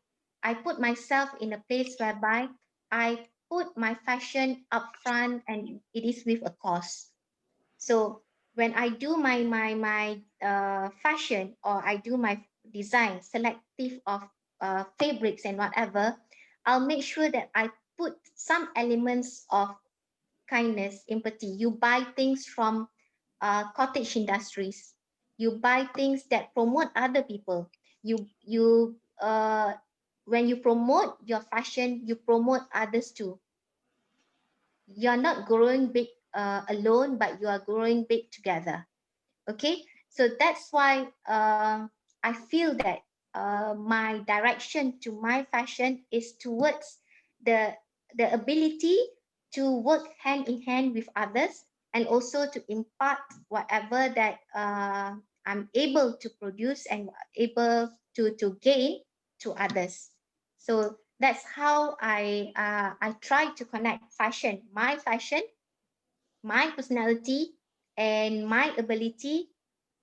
put myself in a place whereby I put my fashion up front and it is with a cause. So when I do my fashion or I do my design selective of fabrics and whatever, I'll make sure that I put some elements of kindness, empathy. You buy things from cottage industries. You buy things that promote other people. When you promote your fashion, you promote others too. You're not growing big alone, but you are growing big together. Okay, so that's why I feel that my direction to my fashion is towards the ability to work hand in hand with others and also to impart whatever that I'm able to produce and able to gain to others. So that's how I try to connect fashion, my personality, and my ability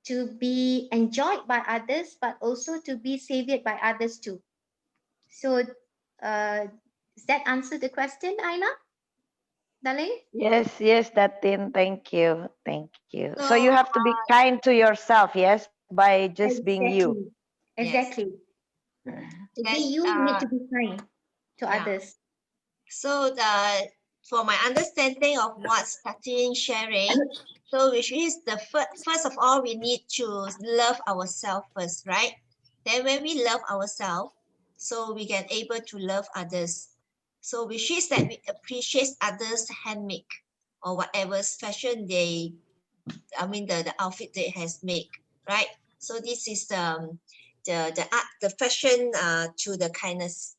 to be enjoyed by others, but also to be savored by others too. So, does that answer the question, Aina? Darling? Yes, yes, Datin. Thank you, thank you. So you So, have to be kind to yourself, yes, by just being you. Exactly. yes, Exactly. To be yes, you, you need to be kind to yeah. others. So for my understanding of what's Datin sharing, so which is the first of all, we need to love ourselves first, right? Then when we love ourselves, so we can able to love others. So which is that we appreciate others' handmade or whatever fashion they, I mean the outfit they has made, right? So this is the art, the fashion to the kindness.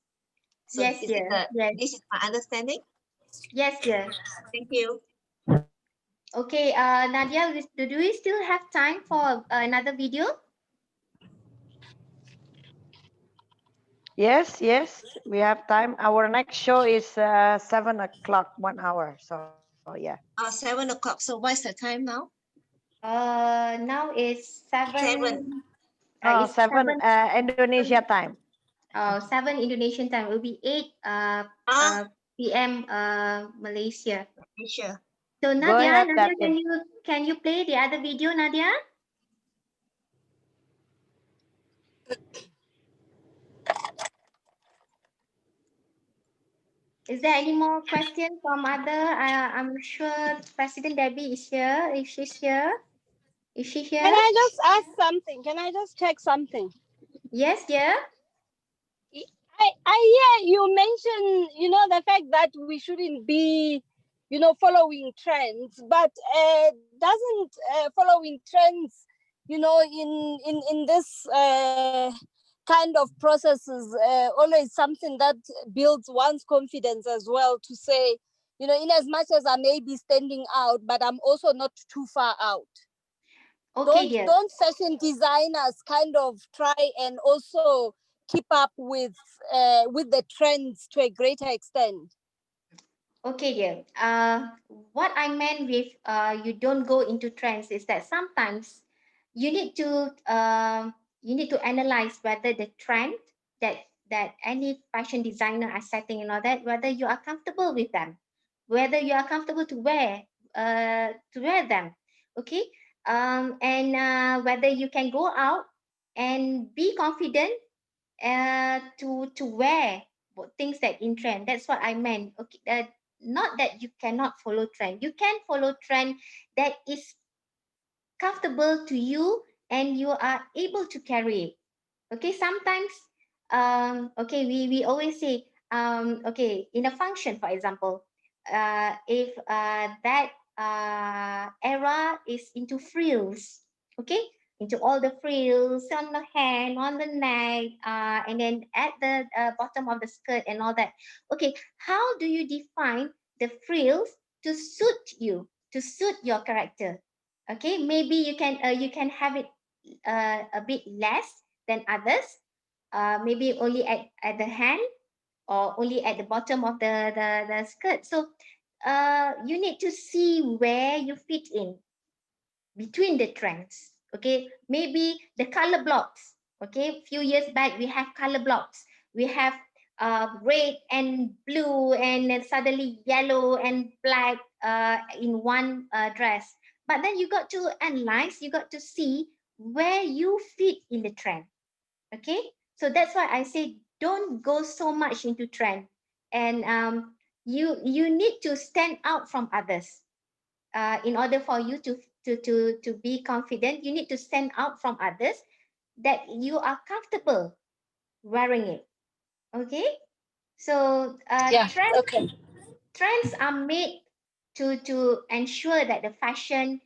So Yes, dear. Yes. this is my understanding. Yes, dear. Thank you. Okay, Nadia, do we still have time for another video? Yes, yes, we have time. Our next show is 7 o'clock, 1 hour. So yeah. 7 o'clock. So what's the time now? Now it's 7. it's 7. Indonesia time. 7 Indonesian time. It will be 8 p.m. Malaysia. Sure. So Go Nadia, ahead, Nadia, Datin. can you play the other video, Nadia? Is there any more questions from other? I'm sure President Debbie is here. If she's here, is she here? Can I just ask something? Can I just check something? Yes, dear. I hear you mention, the fact that we shouldn't be, following trends, but doesn't following trends, in this kind of processes, always something that builds one's confidence as well, to say, in as much as I may be standing out, but I'm also not too far out. Okay, dear. Don't fashion designers kind of try and also keep up with the trends to a greater extent? Okay, dear. What I meant with you don't go into trends is that sometimes you need to analyze whether the trend that any fashion designer are setting and all that, whether you are comfortable with them, whether you are comfortable to wear them. Okay, and whether you can go out and be confident to wear things that in trend. That's what I meant. Okay, not that you cannot follow trend. You can follow trend that is comfortable to you and you are able to carry it. Okay, sometimes okay, we always say okay, in a function, for example, if that era is into frills, okay, into all the frills on the hand, on the neck, and then at the bottom of the skirt and all that. Okay, how do you define the frills to suit you, to suit your character? Okay, maybe you can have it a bit less than others, maybe only at the hand or only at the bottom of the skirt. So you need to see where you fit in between the trends. Okay, maybe the color blocks. Okay, few years back we have color blocks. We have red and blue and then suddenly yellow and black in one dress. But then you got to analyze, you got to see where you fit in the trend. Okay, so that's why I say don't go so much into trend, and you need to stand out from others. In order for you to be confident, you need to stand out from others that you are comfortable wearing it. Okay, so trends are made to ensure that the fashion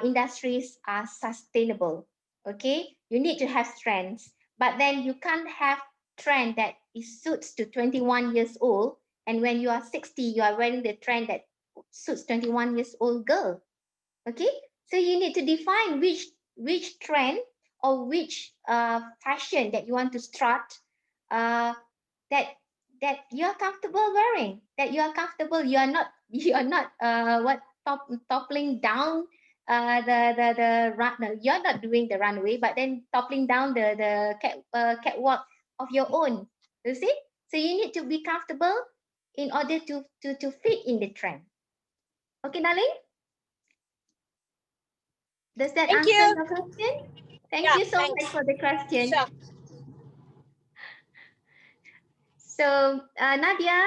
industries are sustainable. Okay, you need to have trends, but then you can't have trend that is suits to 21 years old, and when you are 60 you are wearing the trend that suits 21 years old girl. Okay, so you need to define which trend or which fashion that you want to strut, uh, that you are comfortable wearing, that you are comfortable, you are not toppling down the run. No, you're not doing the runway, but then toppling down the catwalk of your own. You see, so you need to be comfortable in order to fit in the trend. Okay, darling. Does that Thank answer you. your question? Thank Yeah, you so thanks. much for the question. Sure. So, Nadia,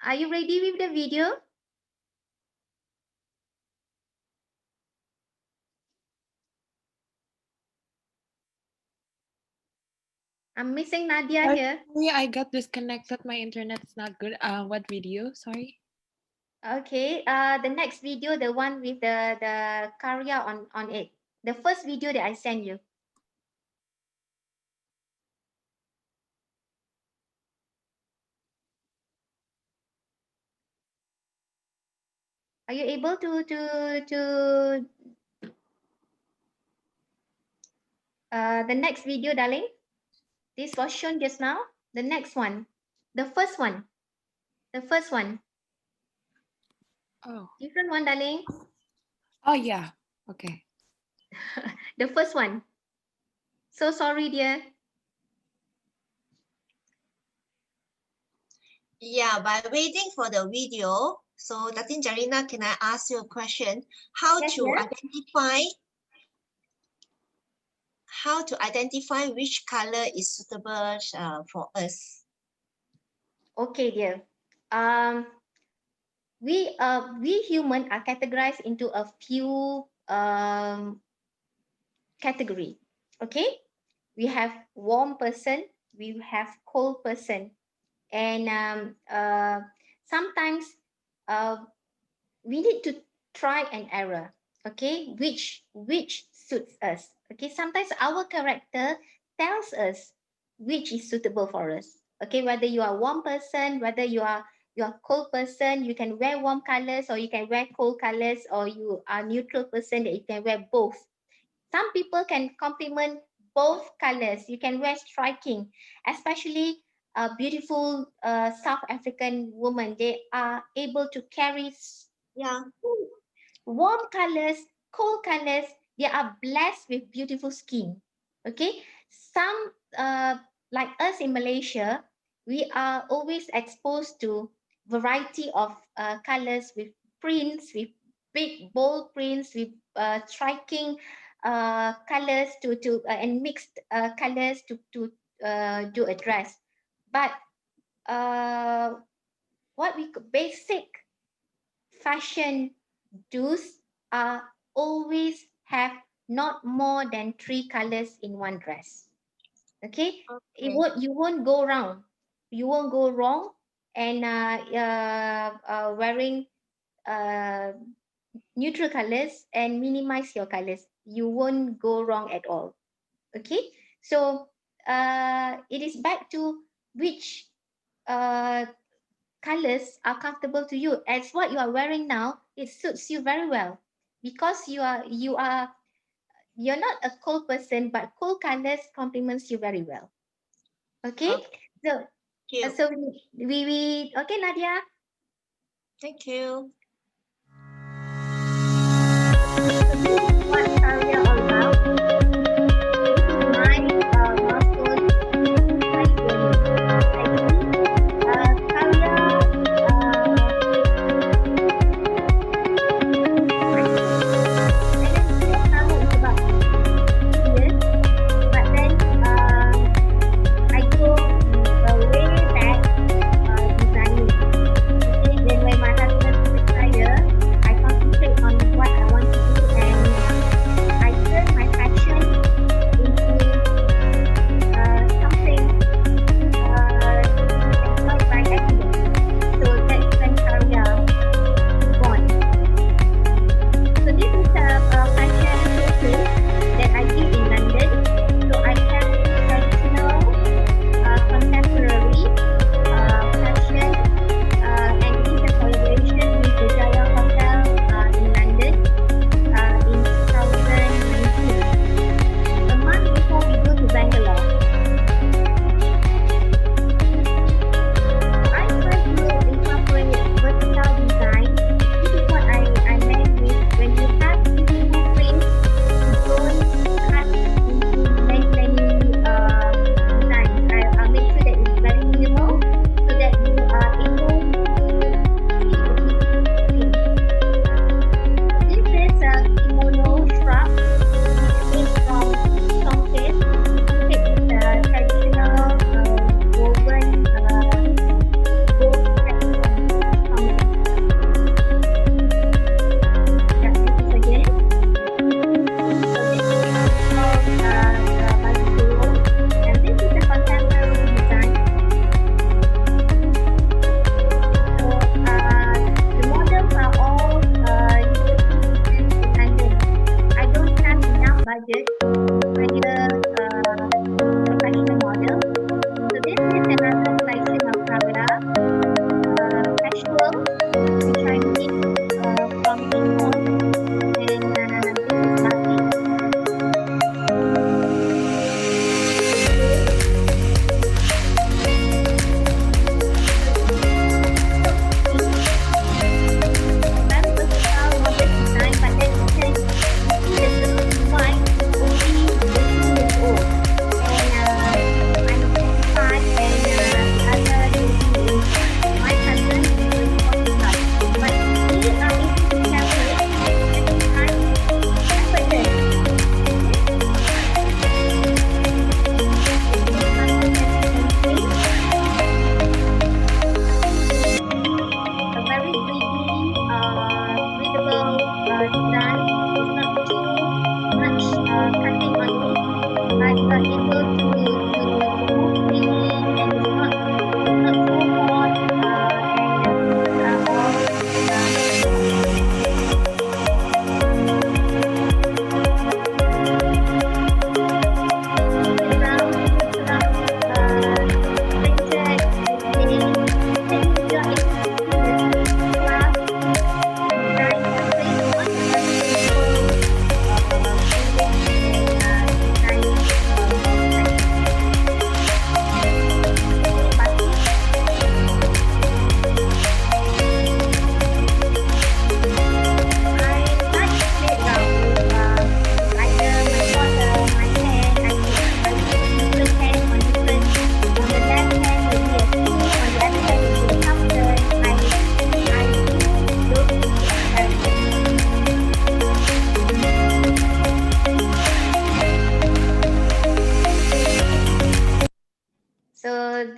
are you ready with the video? I'm missing Nadia here. Sorry, I got disconnected. My internet's not good. What video? Sorry. Okay. The next video, the one with the Qarya on it. The first video that I sent you. Are you able to the next video, darling? This was shown just now. The next one, the first one, the first one. Oh. Different one, darling. Oh yeah. Okay. The first one. So sorry, dear. Yeah, by waiting for the video, so Datin, Jalina, can I ask you a question? How Yes, to yes. identify which color is suitable for us? Okay, dear. We human are categorized into a few category. Okay, we have warm person, we have cold person, and sometimes we need to try and error. Okay, which suits us. Okay, sometimes our character tells us which is suitable for us. Okay, whether you are warm person, whether you are cold person, you can wear warm colors or you can wear cold colors, or you are neutral person that you can wear both. Some people can complement both colors. You can wear striking, especially a beautiful South African woman. They are able to carry warm colors, cold colors. They are blessed with beautiful skin. Okay, some like us in Malaysia, we are always exposed to variety of colors with prints, with big bold prints, with striking colors and mixed colors to do a dress. But what we basic fashion do's are always have not more than 3 colors in one dress. Okay, you won't go wrong. You won't go wrong and wearing neutral colors and minimize your colors. You won't go wrong at all. Okay, so it is back to which colors are comfortable to you. As what you are wearing now, it suits you very well because you're not a cold person, but cold colors complements you very well. Okay, so we okay, Nadia. Thank you. What Qarya all about? My milestone, my journey. Qarya, kamu is about 2 years, but then I go way back designing. Okay, then when my husband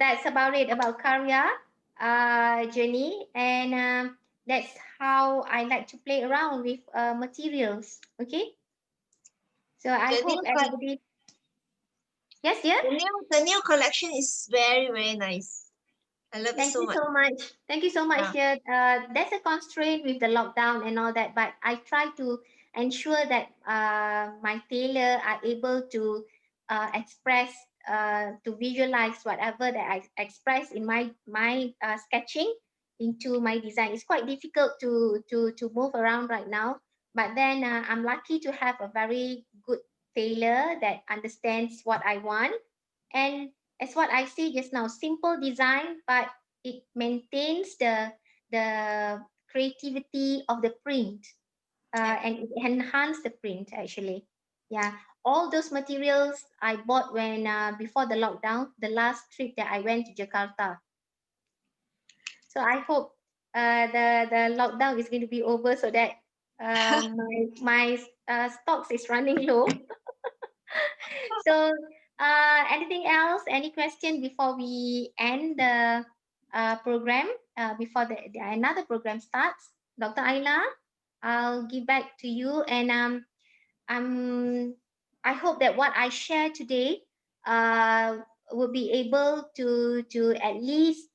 that's about it about Qarya journey, and that's how I like to play around with materials. Okay, so I hope everybody. Yes, dear. The new collection is very, very nice. I love it Thank so you much. so much. Thank you so much, Yeah. dear. There's a constraint with the lockdown and all that, but I try to ensure that my tailor are able to express, to visualize whatever that I express in my sketching into my design. It's quite difficult to move around right now, but then I'm lucky to have a very good tailor that understands what I want, and as what I see just now, simple design, but it maintains the creativity of the print, and it enhance the print actually. Yeah, all those materials I bought when before the lockdown, the last trip that I went to Jakarta. So I hope the lockdown is going to be over so that my stocks is running low. So, anything else? Any question before we end the program? Before another program starts, Dr. Ayla, I'll give back to you, and I'm I hope that what I share today will be able to at least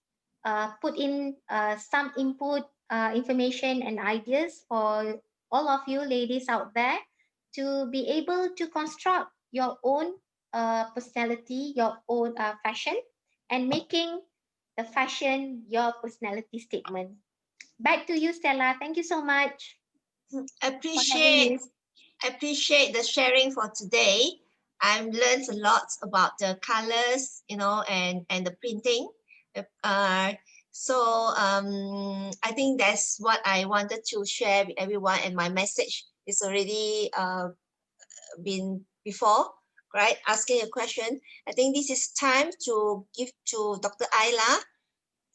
put in some input, information and ideas for all of you ladies out there to be able to construct your own personality, your own fashion, and making the fashion your personality statement. Back to you, Stella. Thank you so much for having Appreciate me. appreciate the sharing for today. I've learned a lot about the colors, and the printing. Uh, I think that's what I wanted to share with everyone, and my message is already been before, right? Asking a question. I think this is time to give to Dr. Ayla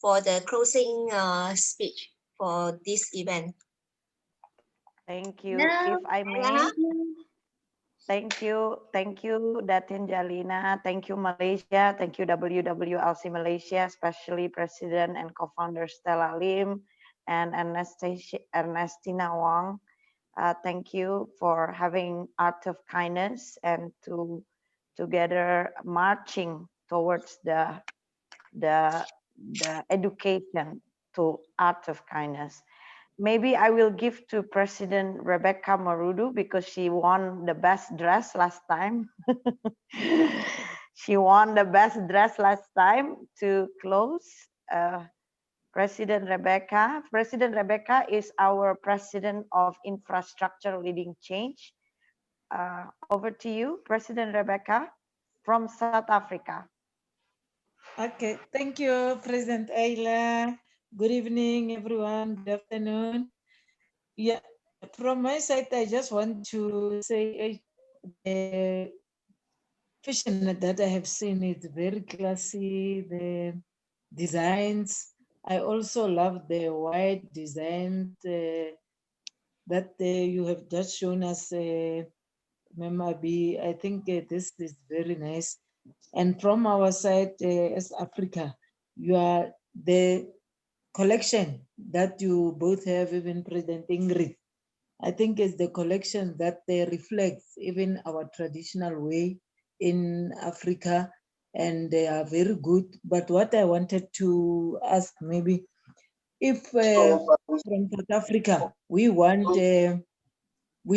for the closing speech for this event. Thank you. No, If I may, Ayla? thank you, Datin Jalina. Thank you, Malaysia. Thank you, WWLC Malaysia, especially President and Co-founder Stella Lim and Ernestina Wong. Thank you for having Art of Kindness and to together marching towards the education to Art of Kindness. Maybe I will give to President Rebecca Marudu because she won the best dress last time. She won the best dress last time to close. President Rebecca. President Rebecca is our President of Infrastructure Leading Change. Over to you, President Rebecca from South Africa. Okay, thank you, President Ayla. Good evening, everyone. Good afternoon. Yeah, from my side, I just want to say the fashion that I have seen is very classy. The designs. I also love the white designs that you have just shown us, Mema B. I think this is very nice. And from our side as Africa, you are the collection that you both have, even President Ingrid. I think it's the collection that reflects even our traditional way in Africa, and they are very good. But what I wanted to ask, maybe, if from South Africa, we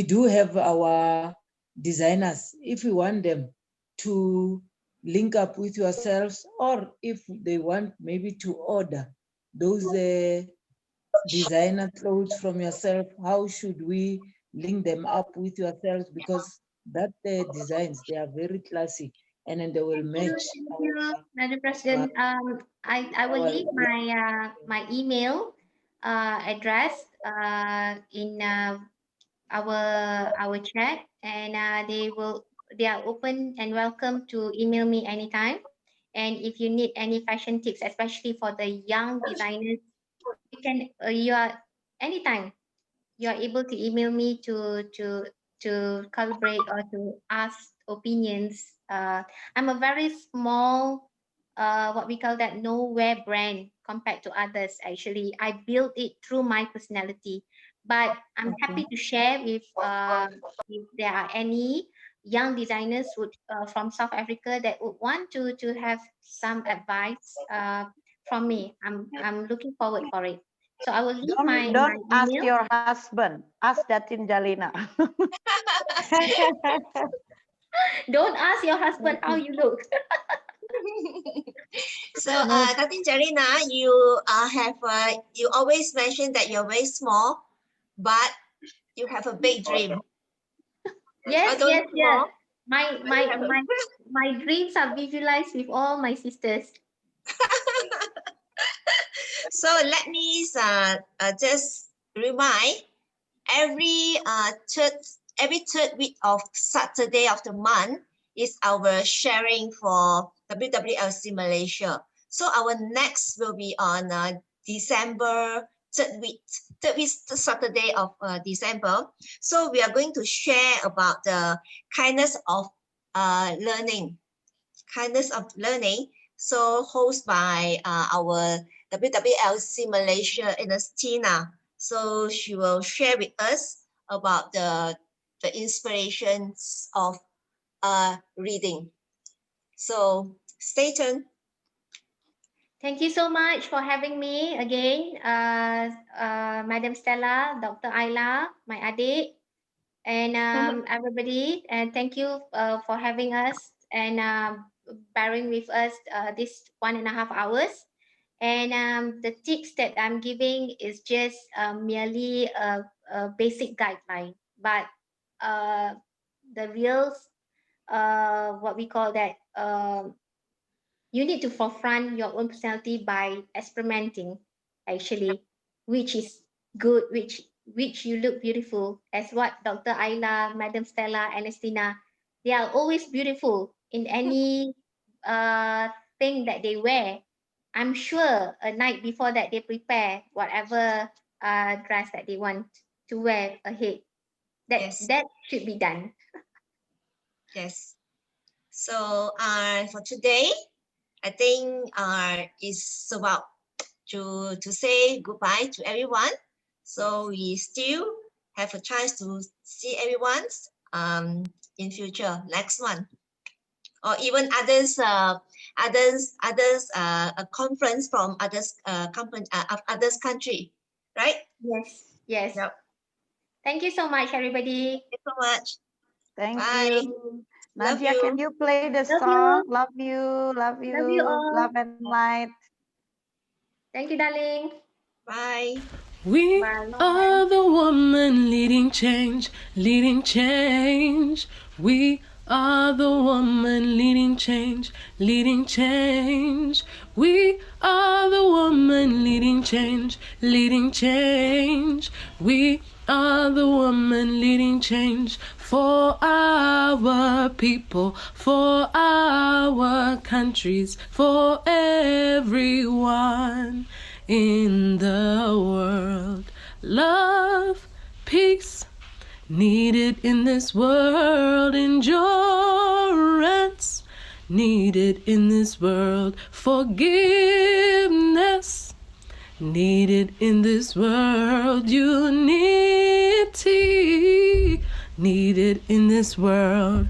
do have our designers, if we want them to link up with yourselves, or if they want maybe to order those designer clothes from yourself, how should we link them up with yourselves? Because that designs, they are very classy, and then they will match Thank you, Madam President. I will leave my email address in our chat, and they are open and welcome to email me anytime. And if you need any fashion tips, especially for the young designers, you are anytime you are able to email me to calibrate or to ask opinions. I'm a very small what we call that nowhere brand compared to others. Actually, I built it through my personality. But I'm happy to share if there are any young designers from South Africa that would want to have some advice from me. I'm looking forward for it. So I will leave my Don't ask email. your husband. Ask Datin Jalina. Don't ask your husband how you look. So, Datin Jalina, you you always mention that you're very small, but you have a big dream. Yes, Although yes, yes. small, My dreams are visualized with all my sisters. So let me just remind every third week of Saturday of the month is our sharing for WWLC Malaysia. So our next will be on December third week Saturday of December. So we are going to share about the kindness of learning. So hosted by our WWLC Malaysia Ernestina. So she will share with us about the inspirations of reading. So stay tuned. Thank you so much for having me again, Madam Stella, Dr. Ayla, my adik, and everybody. And thank you for having us and bearing with us this 1.5 hours. And the tips that I'm giving is just merely a basic guideline, but the real, what we call that, you need to forefront your own personality by experimenting, actually, which is good, which you look beautiful, as what Dr. Ayla, Madam Stella, Ernestina, they are always beautiful in any thing that they wear. I'm sure a night before that they prepare whatever dress that they want to wear ahead. That should be done. Yes. So for today, I think it's about to say goodbye to everyone. So we still have a chance to see everyone in future next month, or even others a conference from others company of others country, right? Yes, yes. Yep. Thank you so much, everybody. Thank you so much. Thank Bye. you. Love Nadia, you. can you play the Love song? you. Love you, love you, Love you all. love and light. Thank you, darling. Bye. We Bye. are the woman leading change, leading change. We are the woman leading change, leading change. We are the woman leading change, leading change. We are the woman leading change for our people, for our countries, for everyone in the world. Love, peace, needed in this world. Endurance, needed in this world. Forgiveness, needed in this world. Unity, needed in this world.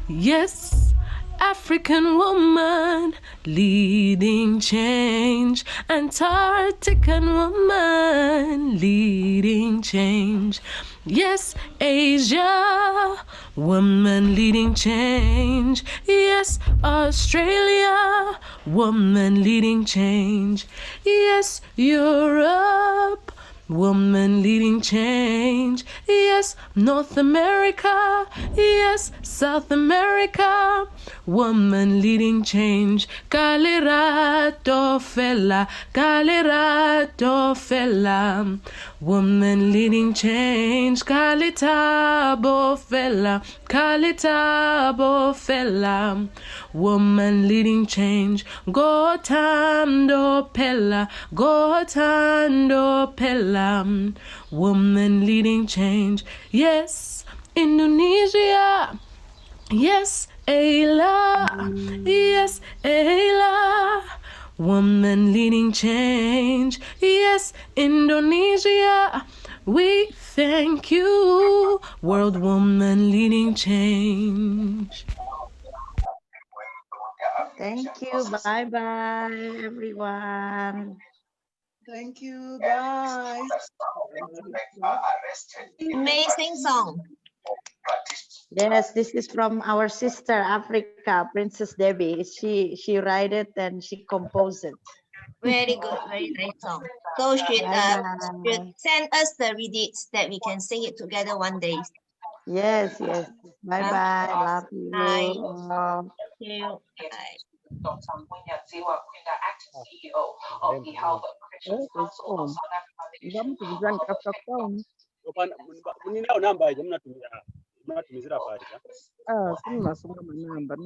Yes, African woman leading change. Antarctican woman leading change. Yes, Asia woman leading change. Yes, Australia woman leading change. Yes, Europe woman leading change. Yes, North America. Yes, South America. Woman leading change. Kalirato fella. Kalirato fella. Woman leading change. Kalitabo fella. Kalitabo fella. Woman leading change. Gotando pella. Gotando pella. Woman leading change. Yes, Indonesia. Yes, Ayla, yes, Ayla. Woman leading change, yes, Indonesia. We thank you, world woman leading change. Thank you. Bye-bye, everyone. Thank you. Bye. Amazing song. Yes, this is from our sister Africa, Princess Debbie. She write it and she composed it. Very good, very nice song. So should Bye-bye. send us the readings that we can sing it together one day. Yes, yes. Bye-bye. Love you. Bye. all. Thank you. Bye. Mnatumizira pacha. Sini masonga manamba